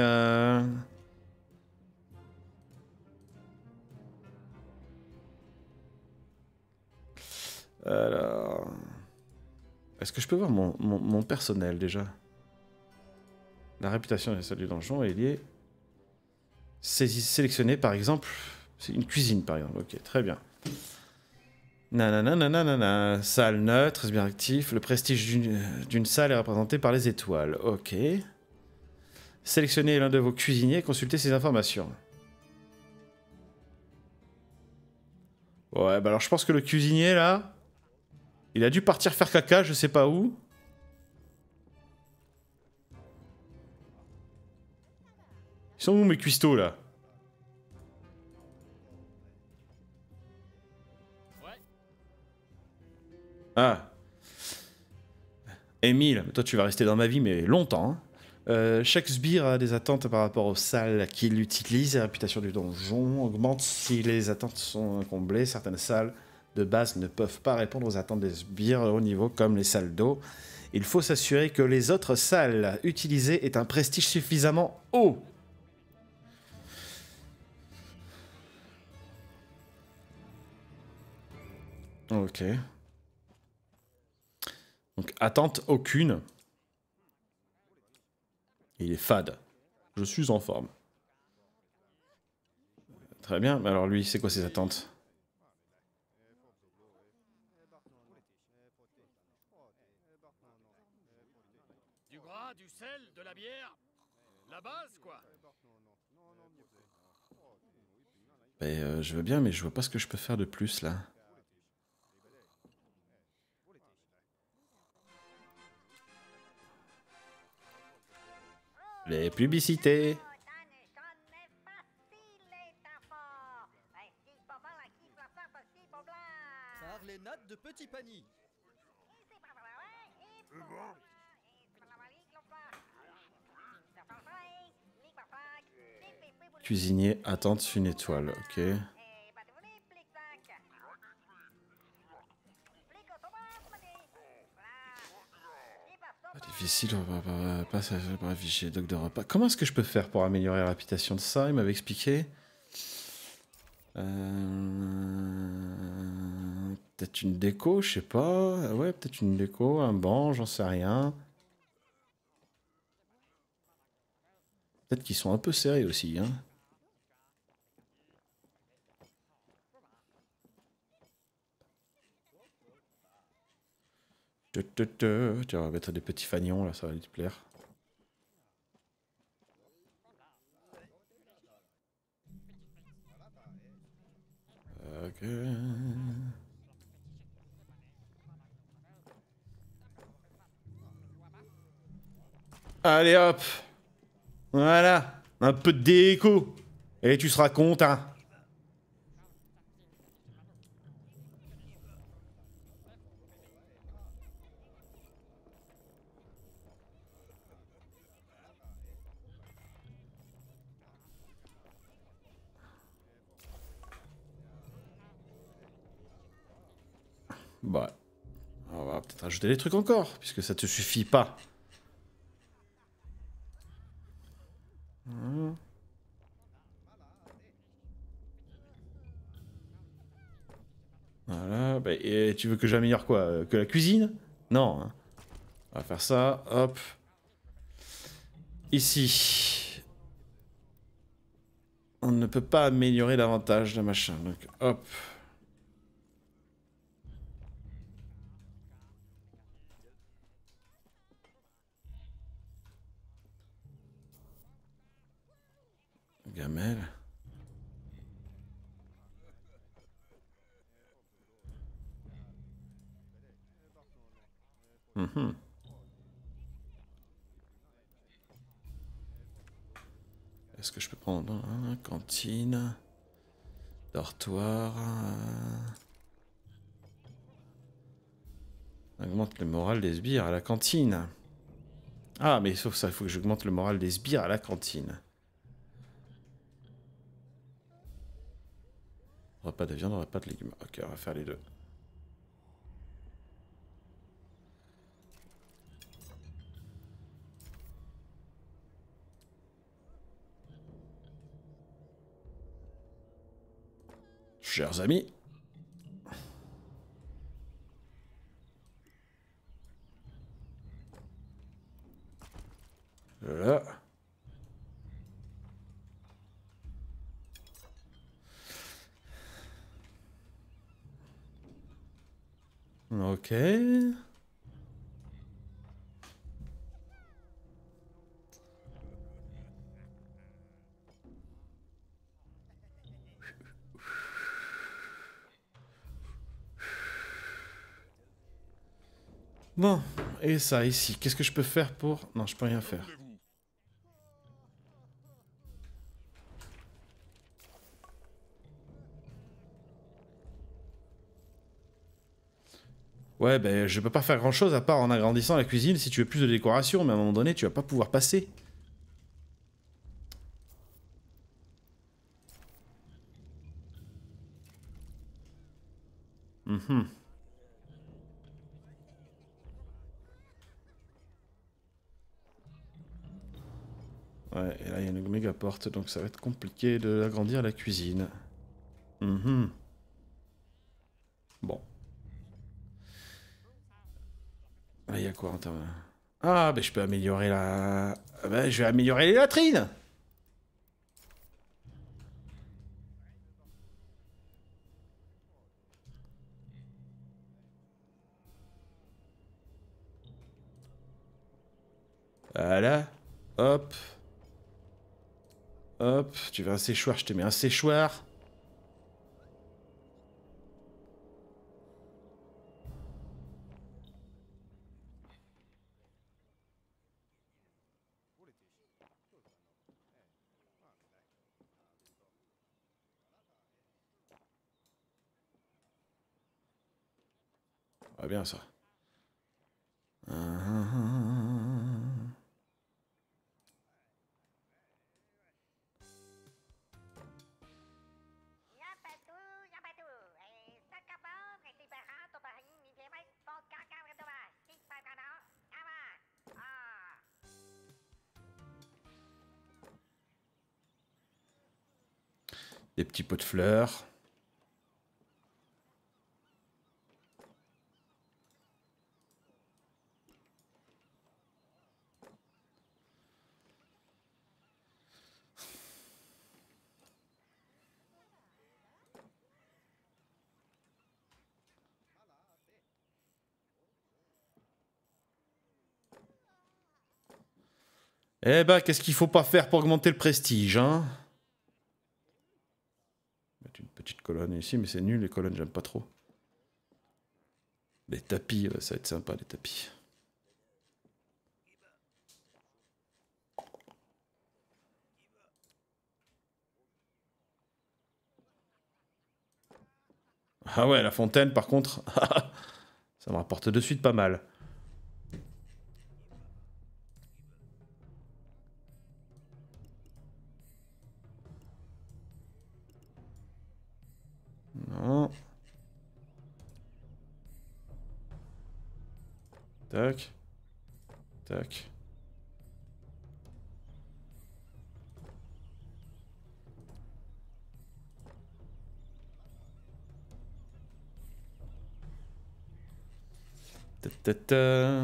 Alors... Est-ce que je peux voir mon personnel, déjà? La réputation de la salle du donjon est liée... Sélectionner, par exemple... C'est une cuisine, par exemple. Ok, très bien. Nanana, salle neutre, c'est bien actif. Le prestige d'une salle est représenté par les étoiles. Ok. Sélectionnez l'un de vos cuisiniers et consultez ces informations. Ouais, bah alors je pense que le cuisinier, là... Il a dû partir faire caca, je sais pas où. Ils sont où mes cuistots, là? Ah. Émile, toi tu vas rester dans ma vie, mais longtemps. Hein. Chaque sbire a des attentes par rapport aux salles qu'il utilise. La réputation du donjon augmente si les attentes sont comblées. Certaines salles de base ne peuvent pas répondre aux attentes des sbires au haut niveau, comme les salles d'eau. Il faut s'assurer que les autres salles utilisées aient un prestige suffisamment haut. Ok. Donc, attente aucune. Il est fade. Je suis en forme. Très bien. Mais alors lui, c'est quoi ses attentes? Du gras, du sel, de la bière? La base, quoi. Je veux bien, mais je vois pas ce que je peux faire de plus, là. Les publicités. Par les nattes de Petit Panier. Cuisinier, attente une étoile, ok. difficile, pas afficher doc de repas. Comment est-ce que je peux faire pour améliorer la réputation de ça? Il m'avait expliqué. Peut-être une déco, je sais pas. Ouais, peut-être une déco, un banc, j'en sais rien. Peut-être qu'ils sont un peu serrés aussi, hein. Tu vas mettre des petits fagnons là, ça va lui plaire. Ok. Allez hop. Voilà. Un peu de déco. Et tu seras content. Bah, on va peut-être ajouter des trucs encore, puisque ça te suffit pas. Voilà, bah, et tu veux que j'améliore quoi? Que la cuisine? Non. Hein. On va faire ça, hop. Ici. On ne peut pas améliorer davantage le machin, donc hop. Gamelle. Est-ce que je peux prendre cantine, dortoir. Augmente le moral des sbires à la cantine. Ah, mais sauf ça, il faut que j'augmente le moral des sbires à la cantine. Repas de viande, repas de légumes. Ok, on va faire les deux. Chers amis. Là. Ok. Bon, et ça ici, qu'est-ce que je peux faire pour... Non, je peux rien faire. Ouais, ben je peux pas faire grand chose à part en agrandissant la cuisine si tu veux plus de décoration, mais à un moment donné, tu vas pas pouvoir passer. Ouais, et là il y a une méga porte, donc ça va être compliqué d'agrandir la cuisine. Bon. Là il y a quoi en termes... Ah, ben je peux améliorer la... Ben je vais améliorer les latrines. Voilà. Hop. Hop. Tu veux un séchoir, je te mets un séchoir. Ah bien ça. Des petits pots de fleurs. Eh ben, qu'est-ce qu'il faut pas faire pour augmenter le prestige, hein? Mettre une petite colonne ici, mais c'est nul, les colonnes, j'aime pas trop. Des tapis, ça va être sympa, les tapis. Ah ouais, la fontaine, par contre, ça me rapporte de suite pas mal. Non. Tac. Tac. Ta ta ta.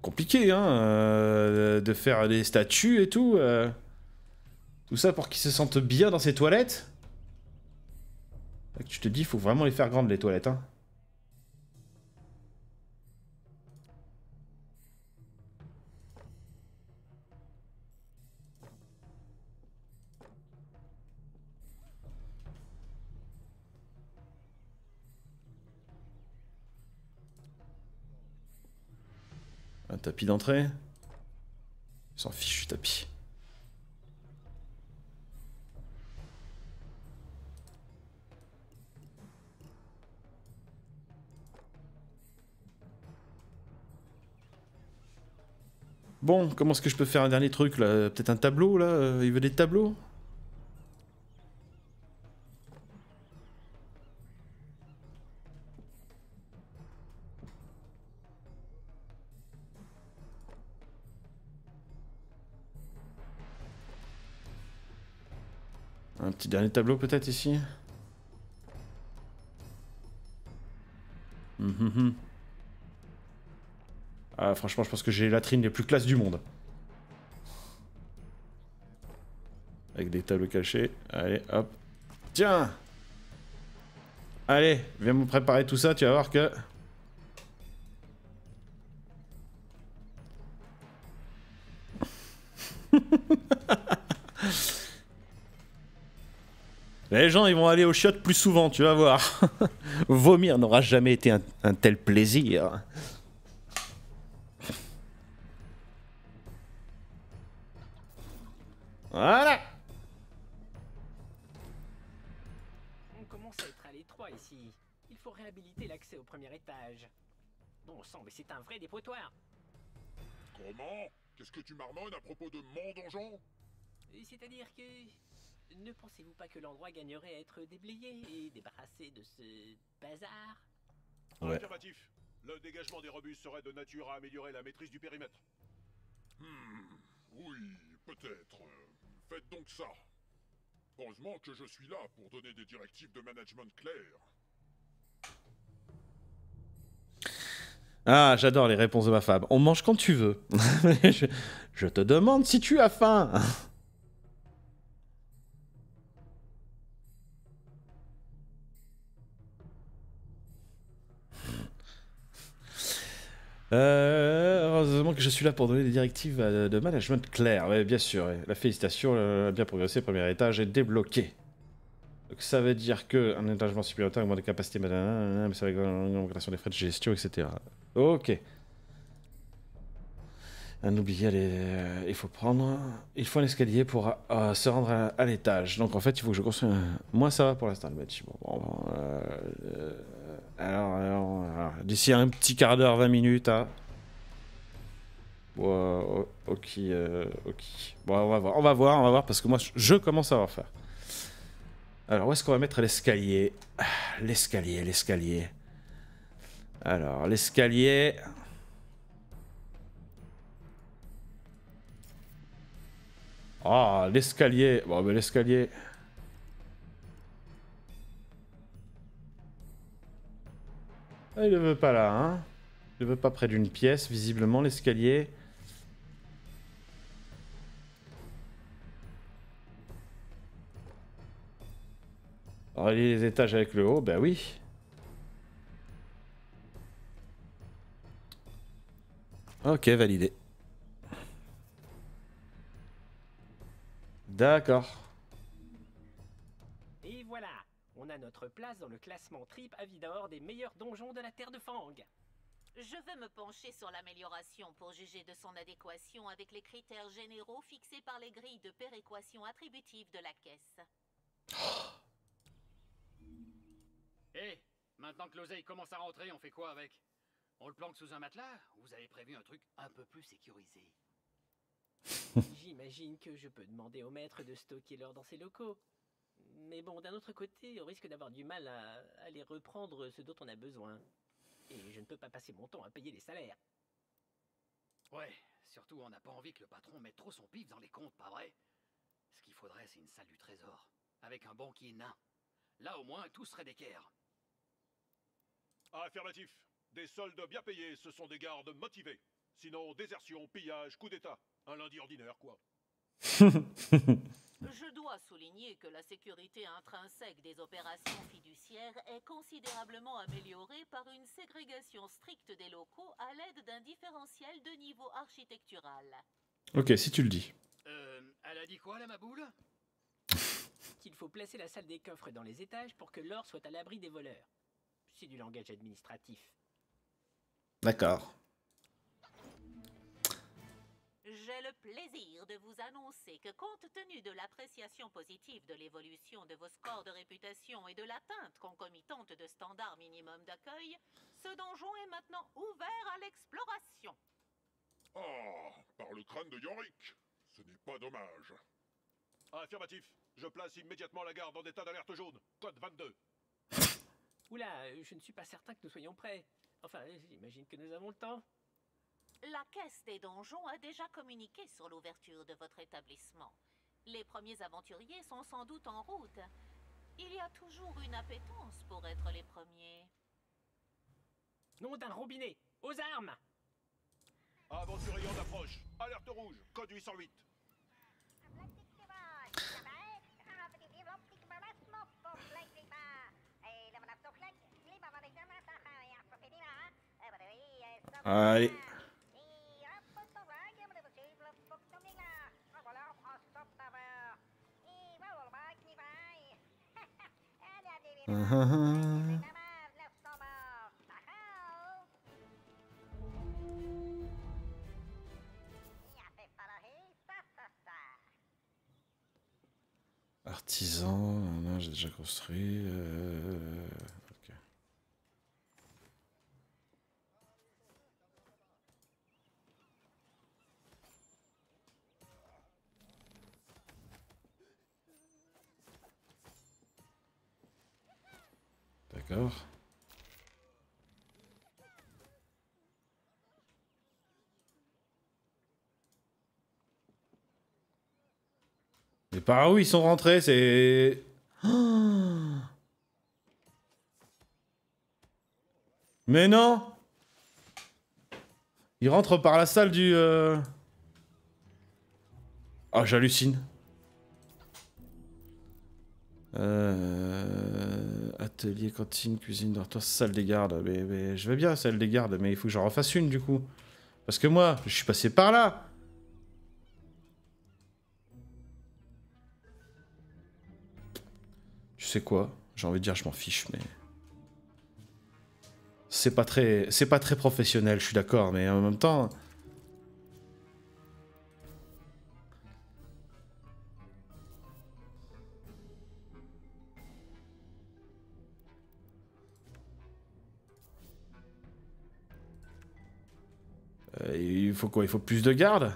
Compliqué, hein, de faire des statues et tout. Tout ça pour qu'ils se sentent bien dans ces toilettes. Là que tu te dis, il faut vraiment les faire grandes, les toilettes, hein. Un tapis d'entrée. Ils s'en fichent du tapis. Bon, comment est-ce que je peux faire un dernier truc là? Peut-être un tableau là? Il veut des tableaux? Un petit dernier tableau peut-être ici? Ah, franchement, je pense que j'ai les latrines les plus classes du monde. Avec des tableaux cachés. Allez, hop. Tiens! Allez, viens me préparer tout ça, tu vas voir que... Les gens, ils vont aller aux chiottes plus souvent, tu vas voir. Vomir n'aura jamais été un tel plaisir. Voilà. On commence à être à l'étroit ici. Il faut réhabiliter l'accès au premier étage. Bon sang, mais c'est un vrai dépotoir. Comment? Qu'est-ce que tu marmonnes à propos de mon donjon? C'est-à-dire que... Ne pensez-vous pas que l'endroit gagnerait à être déblayé et débarrassé de ce bazar? Ouais. Affirmatif. Le dégagement des rebus serait de nature à améliorer la maîtrise du périmètre. Oui, peut-être. Faites donc ça. Heureusement que je suis là pour donner des directives de management claires. Ah, j'adore les réponses de ma femme. On mange quand tu veux. je te demande si tu as faim. Heureusement que je suis là pour donner des directives de management claires. Ouais, bien sûr, ouais. La félicitation, a bien progressé, premier étage est débloqué. Donc ça veut dire que un étagement supplémentaire augmente les capacités, mais ça va l'augmentation des frais de gestion, etc. Ok. À n'oublier, il faut un escalier pour se rendre à l'étage. Donc en fait, il faut que je construise Moi, ça va pour l'instant, le bâtiment. Alors, d'ici un petit quart d'heure, 20 minutes, hein. Ok. Bon, on va voir, parce que moi, je commence à avoir faire. Alors, où est-ce qu'on va mettre l'escalier? L'escalier, l'escalier. Alors, l'escalier... Ah, l'escalier. Bon, ben l'escalier... Ah, il ne veut pas là, hein. Il ne veut pas près d'une pièce, visiblement, l'escalier. Alors, les étages avec le haut, ben oui. Ok, validé. D'accord. Et voilà, on a notre place dans le classement trip Avidor des meilleurs donjons de la Terre de Fang. Je vais me pencher sur l'amélioration pour juger de son adéquation avec les critères généraux fixés par les grilles de péréquation attributive de la caisse. Hé, maintenant que l'oseille commence à rentrer, on fait quoi avec? On le planque sous un matelas? Ou vous avez prévu un truc un peu plus sécurisé? J'imagine que je peux demander au maître de stocker l'or dans ses locaux. Mais bon, d'un autre côté, on risque d'avoir du mal à aller reprendre ce dont on a besoin. Et je ne peux pas passer mon temps à payer les salaires. Ouais, surtout on n'a pas envie que le patron mette trop son pif dans les comptes, pas vrai? Ce qu'il faudrait, c'est une salle du trésor, avec un banquier nain. Là au moins, tout serait d'équerre. Affirmatif. Des soldes bien payés, ce sont des gardes motivés. Sinon, désertion, pillage, coup d'état. Un lundi ordinaire, quoi. Je dois souligner que la sécurité intrinsèque des opérations fiduciaires est considérablement améliorée par une ségrégation stricte des locaux à l'aide d'un différentiel de niveau architectural. Ok, si tu le dis. Elle a dit quoi, la maboule? Qu'il faut placer la salle des coffres dans les étages pour que l'or soit à l'abri des voleurs. C'est du langage administratif. D'accord. J'ai le plaisir de vous annoncer que compte tenu de l'appréciation positive de l'évolution de vos scores de réputation et de l'atteinte concomitante de standards minimum d'accueil, ce donjon est maintenant ouvert à l'exploration. Ah, par le crâne de Yorick. Ce n'est pas dommage. Affirmatif. Je place immédiatement la garde en état d'alerte jaune. Code 22. Oula, je ne suis pas certain que nous soyons prêts. Enfin, j'imagine que nous avons le temps. La caisse des donjons a déjà communiqué sur l'ouverture de votre établissement. Les premiers aventuriers sont sans doute en route. Il y a toujours une appétence pour être les premiers. Nom d'un robinet, aux armes! Aventurier en approche. Alerte rouge. Code 808. Allez. Artisan, non, j'ai déjà construit. Ok. D'accord. Mais par où ils sont rentrés, c'est... Mais non! Ils rentrent par la salle du... Oh, j'hallucine. Atelier, cantine, cuisine, dortoir, salle des gardes. Mais je vais bien, salle des gardes, mais il faut que j'en refasse une du coup. Parce que moi, je suis passé par là. Tu sais quoi? J'ai envie de dire, je m'en fiche, mais... C'est pas très professionnel, je suis d'accord, mais en même temps... il faut quoi? Il faut plus de gardes?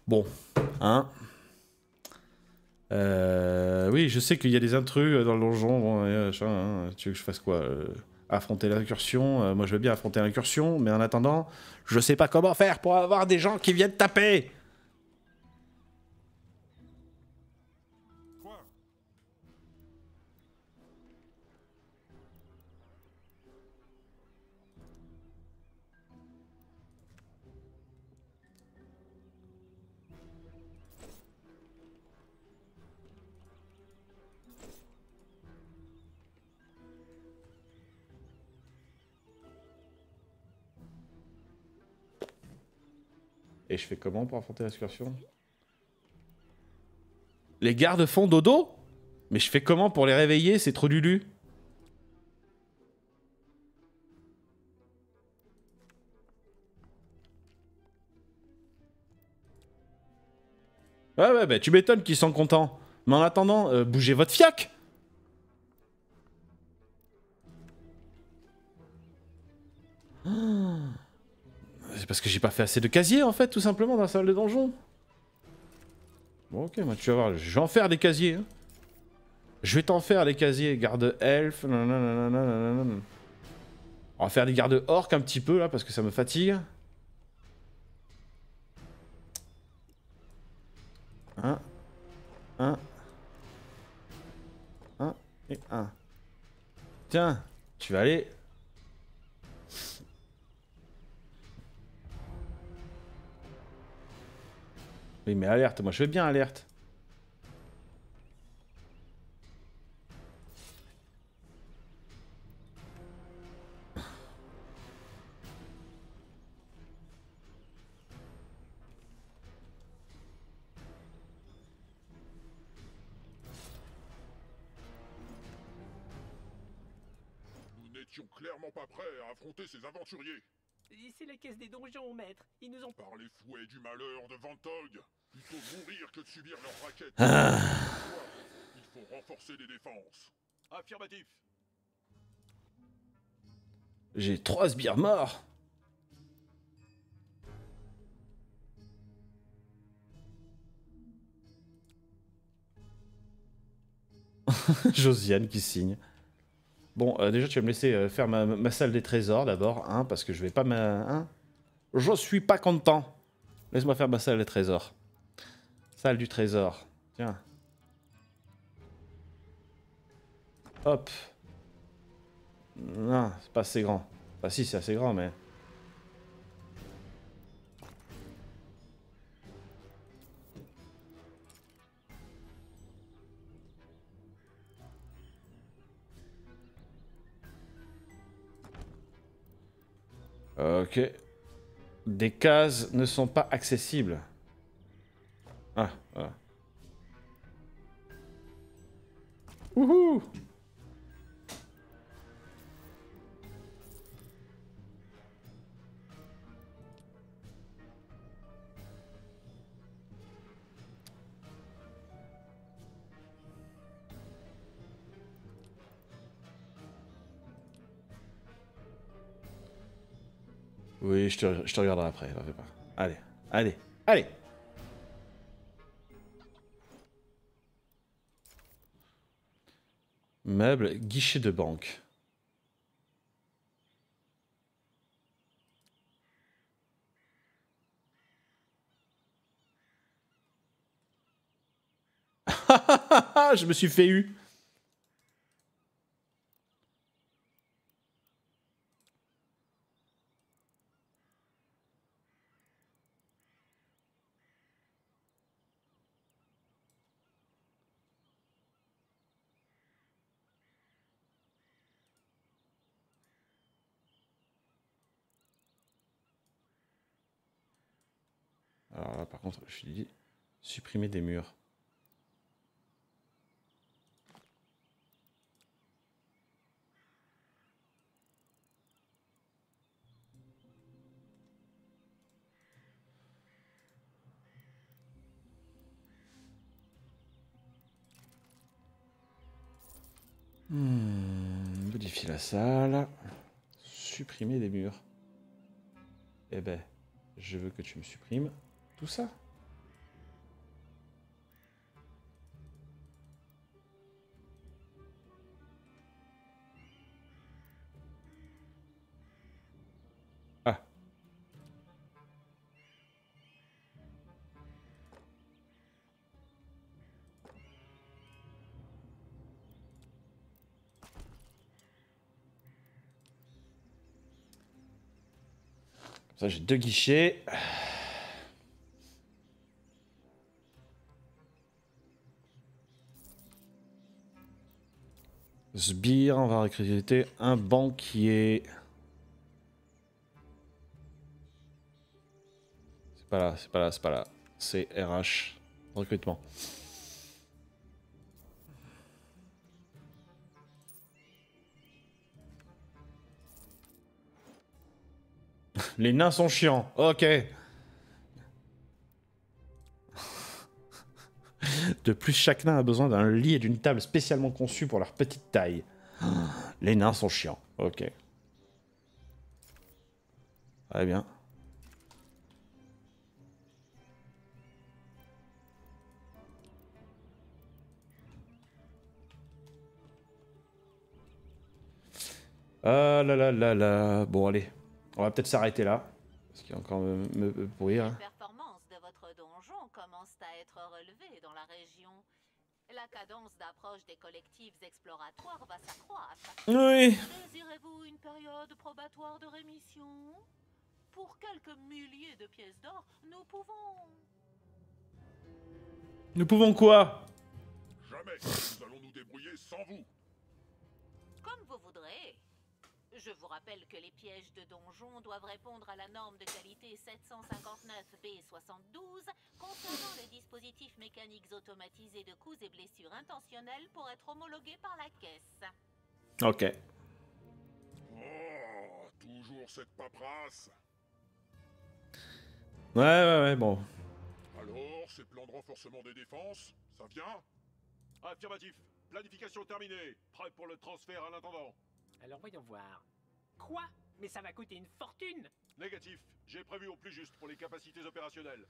Bon, hein. Oui, je sais qu'il y a des intrus dans le donjon. Bon, hein. Tu veux que je fasse quoi affronter l'incursion. Moi, je veux bien affronter l'incursion, mais en attendant, je sais pas comment faire pour avoir des gens qui viennent taper. Quoi? Et je fais comment pour affronter l'excursion? Les gardes font dodo? Mais je fais comment pour les réveiller? C'est trop lulu. Ouais, bah tu m'étonnes qu'ils sont contents. Mais en attendant, bougez votre fiac! C'est parce que j'ai pas fait assez de casiers, en fait, tout simplement, dans la salle de donjon. Bon, ok, moi, tu vas voir, je vais en faire des casiers. Hein. Je vais t'en faire des casiers, garde elfe. On va faire des gardes orques un petit peu, là, parce que ça me fatigue. Un et un. Tiens, tu vas aller... Oui, mais alerte, moi je veux bien alerte. Nous n'étions clairement pas prêts à affronter ces aventuriers. C'est la caisse des donjons, maître. Ils nous ont... Par les fouets du malheur de Vantog, plutôt mourir que de subir leurs raquettes. Il faut renforcer les défenses. Affirmatif. J'ai 3 sbires morts. Josiane qui signe. Bon, déjà tu vas me laisser faire ma salle des trésors d'abord, hein, parce que je vais pas hein. Je suis pas content. Laisse-moi faire ma salle des trésors. Salle du trésor. Tiens. Hop. Non, c'est pas assez grand. Enfin si, c'est assez grand, mais... Ok. Des cases ne sont pas accessibles. Ah, voilà. Wouhou! Oui, je te regarderai après, t'en fais pas. Allez, allez, allez! Meuble, guichet de banque. Je me suis fait eu. Alors là, par contre, je suis dit supprimer des murs. Modifier la salle. Supprimer des murs. Eh ben, je veux que tu me supprimes tout ça. Ça, j'ai 2 guichets. Sbire, on va recruter un banquier. C'est pas là, c'est pas là, c'est pas là. C'est RH. Recrutement. Les nains sont chiants. Ok. De plus, chaque nain a besoin d'un lit et d'une table spécialement conçus pour leur petite taille. Les nains sont chiants. Ok. Très bien. Ah là là là là. Bon, allez. On va peut-être s'arrêter là. Parce qu'il y a encore me pourrir. Les performances de votre donjon commencent à être relevées dans la région. La cadence d'approche des collectifs exploratoires va s'accroître. Oui. Désirez-vous une période probatoire de rémission? Pour quelques milliers de pièces d'or, nous pouvons... Nous pouvons quoi? Jamais. Nous allons nous débrouiller sans vous. Comme vous voudrez. Je vous rappelle que les pièges de donjon doivent répondre à la norme de qualité 759B72 concernant les dispositifs mécaniques automatisés de coups et blessures intentionnelles pour être homologués par la caisse. Ok. Oh, toujours cette paperasse. Ouais, bon. Alors, ces plans de renforcement des défenses, ça vient? Affirmatif. Planification terminée. Prêt pour le transfert à l'intendant. Alors voyons voir. Quoi? Mais ça va coûter une fortune! Négatif. J'ai prévu au plus juste pour les capacités opérationnelles.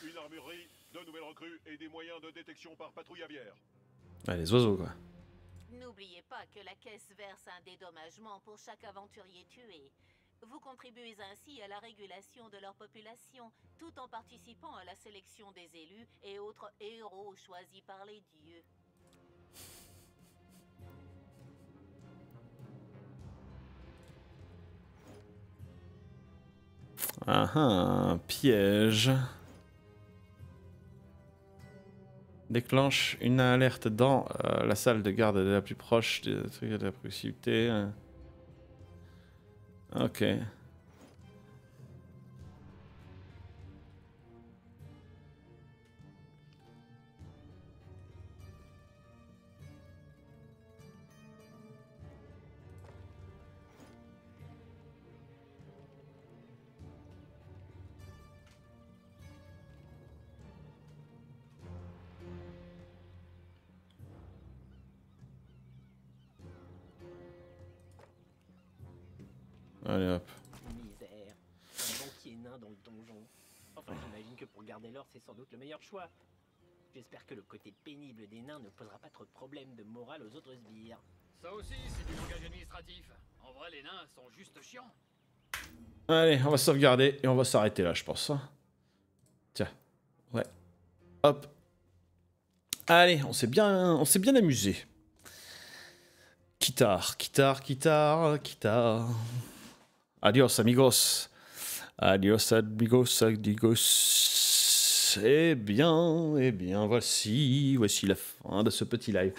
Une armurerie, 2 nouvelles recrues et des moyens de détection par patrouille aviaire. Ouais, les oiseaux, quoi. N'oubliez pas que la caisse verse un dédommagement pour chaque aventurier tué. Vous contribuez ainsi à la régulation de leur population, tout en participant à la sélection des élus et autres héros choisis par les dieux. Ah ah, piège. Déclenche une alerte dans la salle de garde la plus proche de la proximité. Ok. Allez hop. Misère. Un banquier nain dans le donjon. Enfin, j'imagine que pour garder l'or, c'est sans doute le meilleur choix. J'espère que le côté pénible des nains ne posera pas trop de problèmes de morale aux autres sbires. Ça aussi, c'est du langage administratif. En vrai, les nains sont juste chiants. Allez, on va sauvegarder et on va s'arrêter là, je pense. Tiens. Ouais. Hop. Allez, on s'est bien amusé. Guitare. Adios, amigos. Adios, amigos. Eh bien, voici la fin de ce petit live.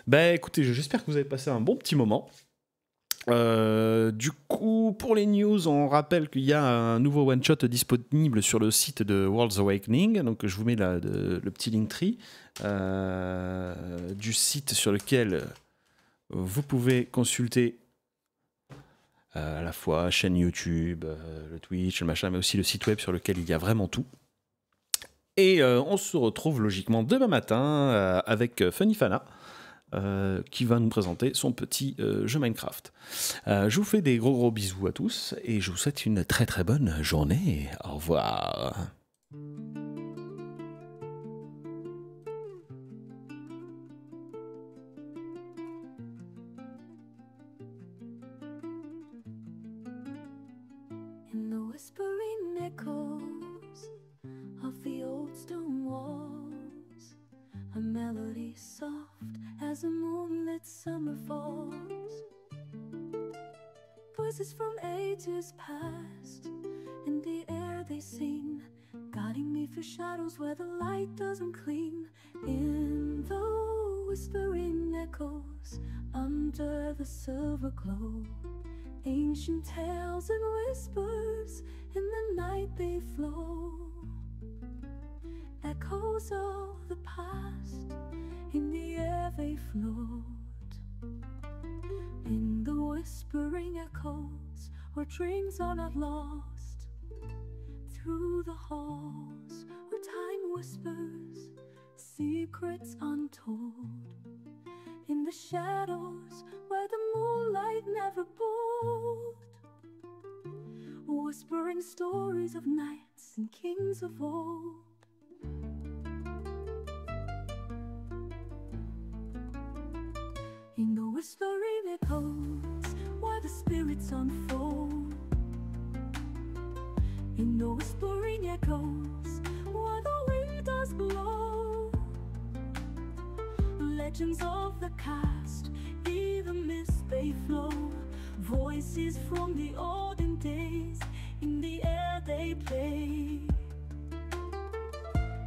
Ben, écoutez, j'espère que vous avez passé un bon petit moment. Du coup, pour les news, on rappelle qu'il y a un nouveau one-shot disponible sur le site de World's Awakening. Donc, je vous mets là le petit Linktree du site sur lequel vous pouvez consulter à la fois la chaîne YouTube, le Twitch, le machin, mais aussi le site web sur lequel il y a vraiment tout. Et on se retrouve logiquement demain matin avec Funnyfana, qui va nous présenter son petit jeu Minecraft. Je vous fais des gros bisous à tous et je vous souhaite une très très bonne journée. Au revoir. In the whispering echoes of the old stone walls, a melody soft as a moonlit summer falls. Voices from ages past, and seen, guiding me through shadows where the light doesn't gleam. In the whispering echoes, under the silver glow, ancient tales and whispers, in the night they flow. Echoes of the past, in the air they float. In the whispering echoes, where dreams are not lost. Through the halls, where time whispers, secrets untold. In the shadows, where the moonlight never bold. Whispering stories of knights and kings of old. In the whispering echoes, where the spirits unfold. In the whispering echoes, where the wind does blow. Legends of the past, in the mist they flow. Voices from the olden days, in the air they play.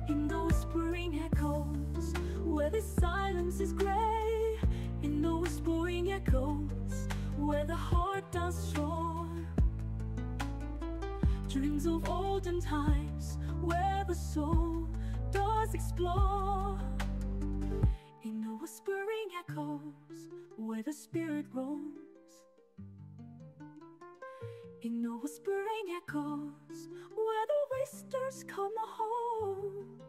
In the whispering echoes, where the silence is grey. In the whispering echoes, where the heart does roar. Dreams of olden times, where the soul does explore. In the whispering echoes, where the spirit roams. In the whispering echoes, where the whispers come home.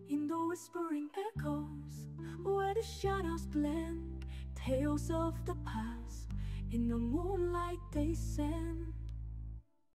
In the whispering echoes, where the shadows blend. Tales of the past, in the moonlight they send.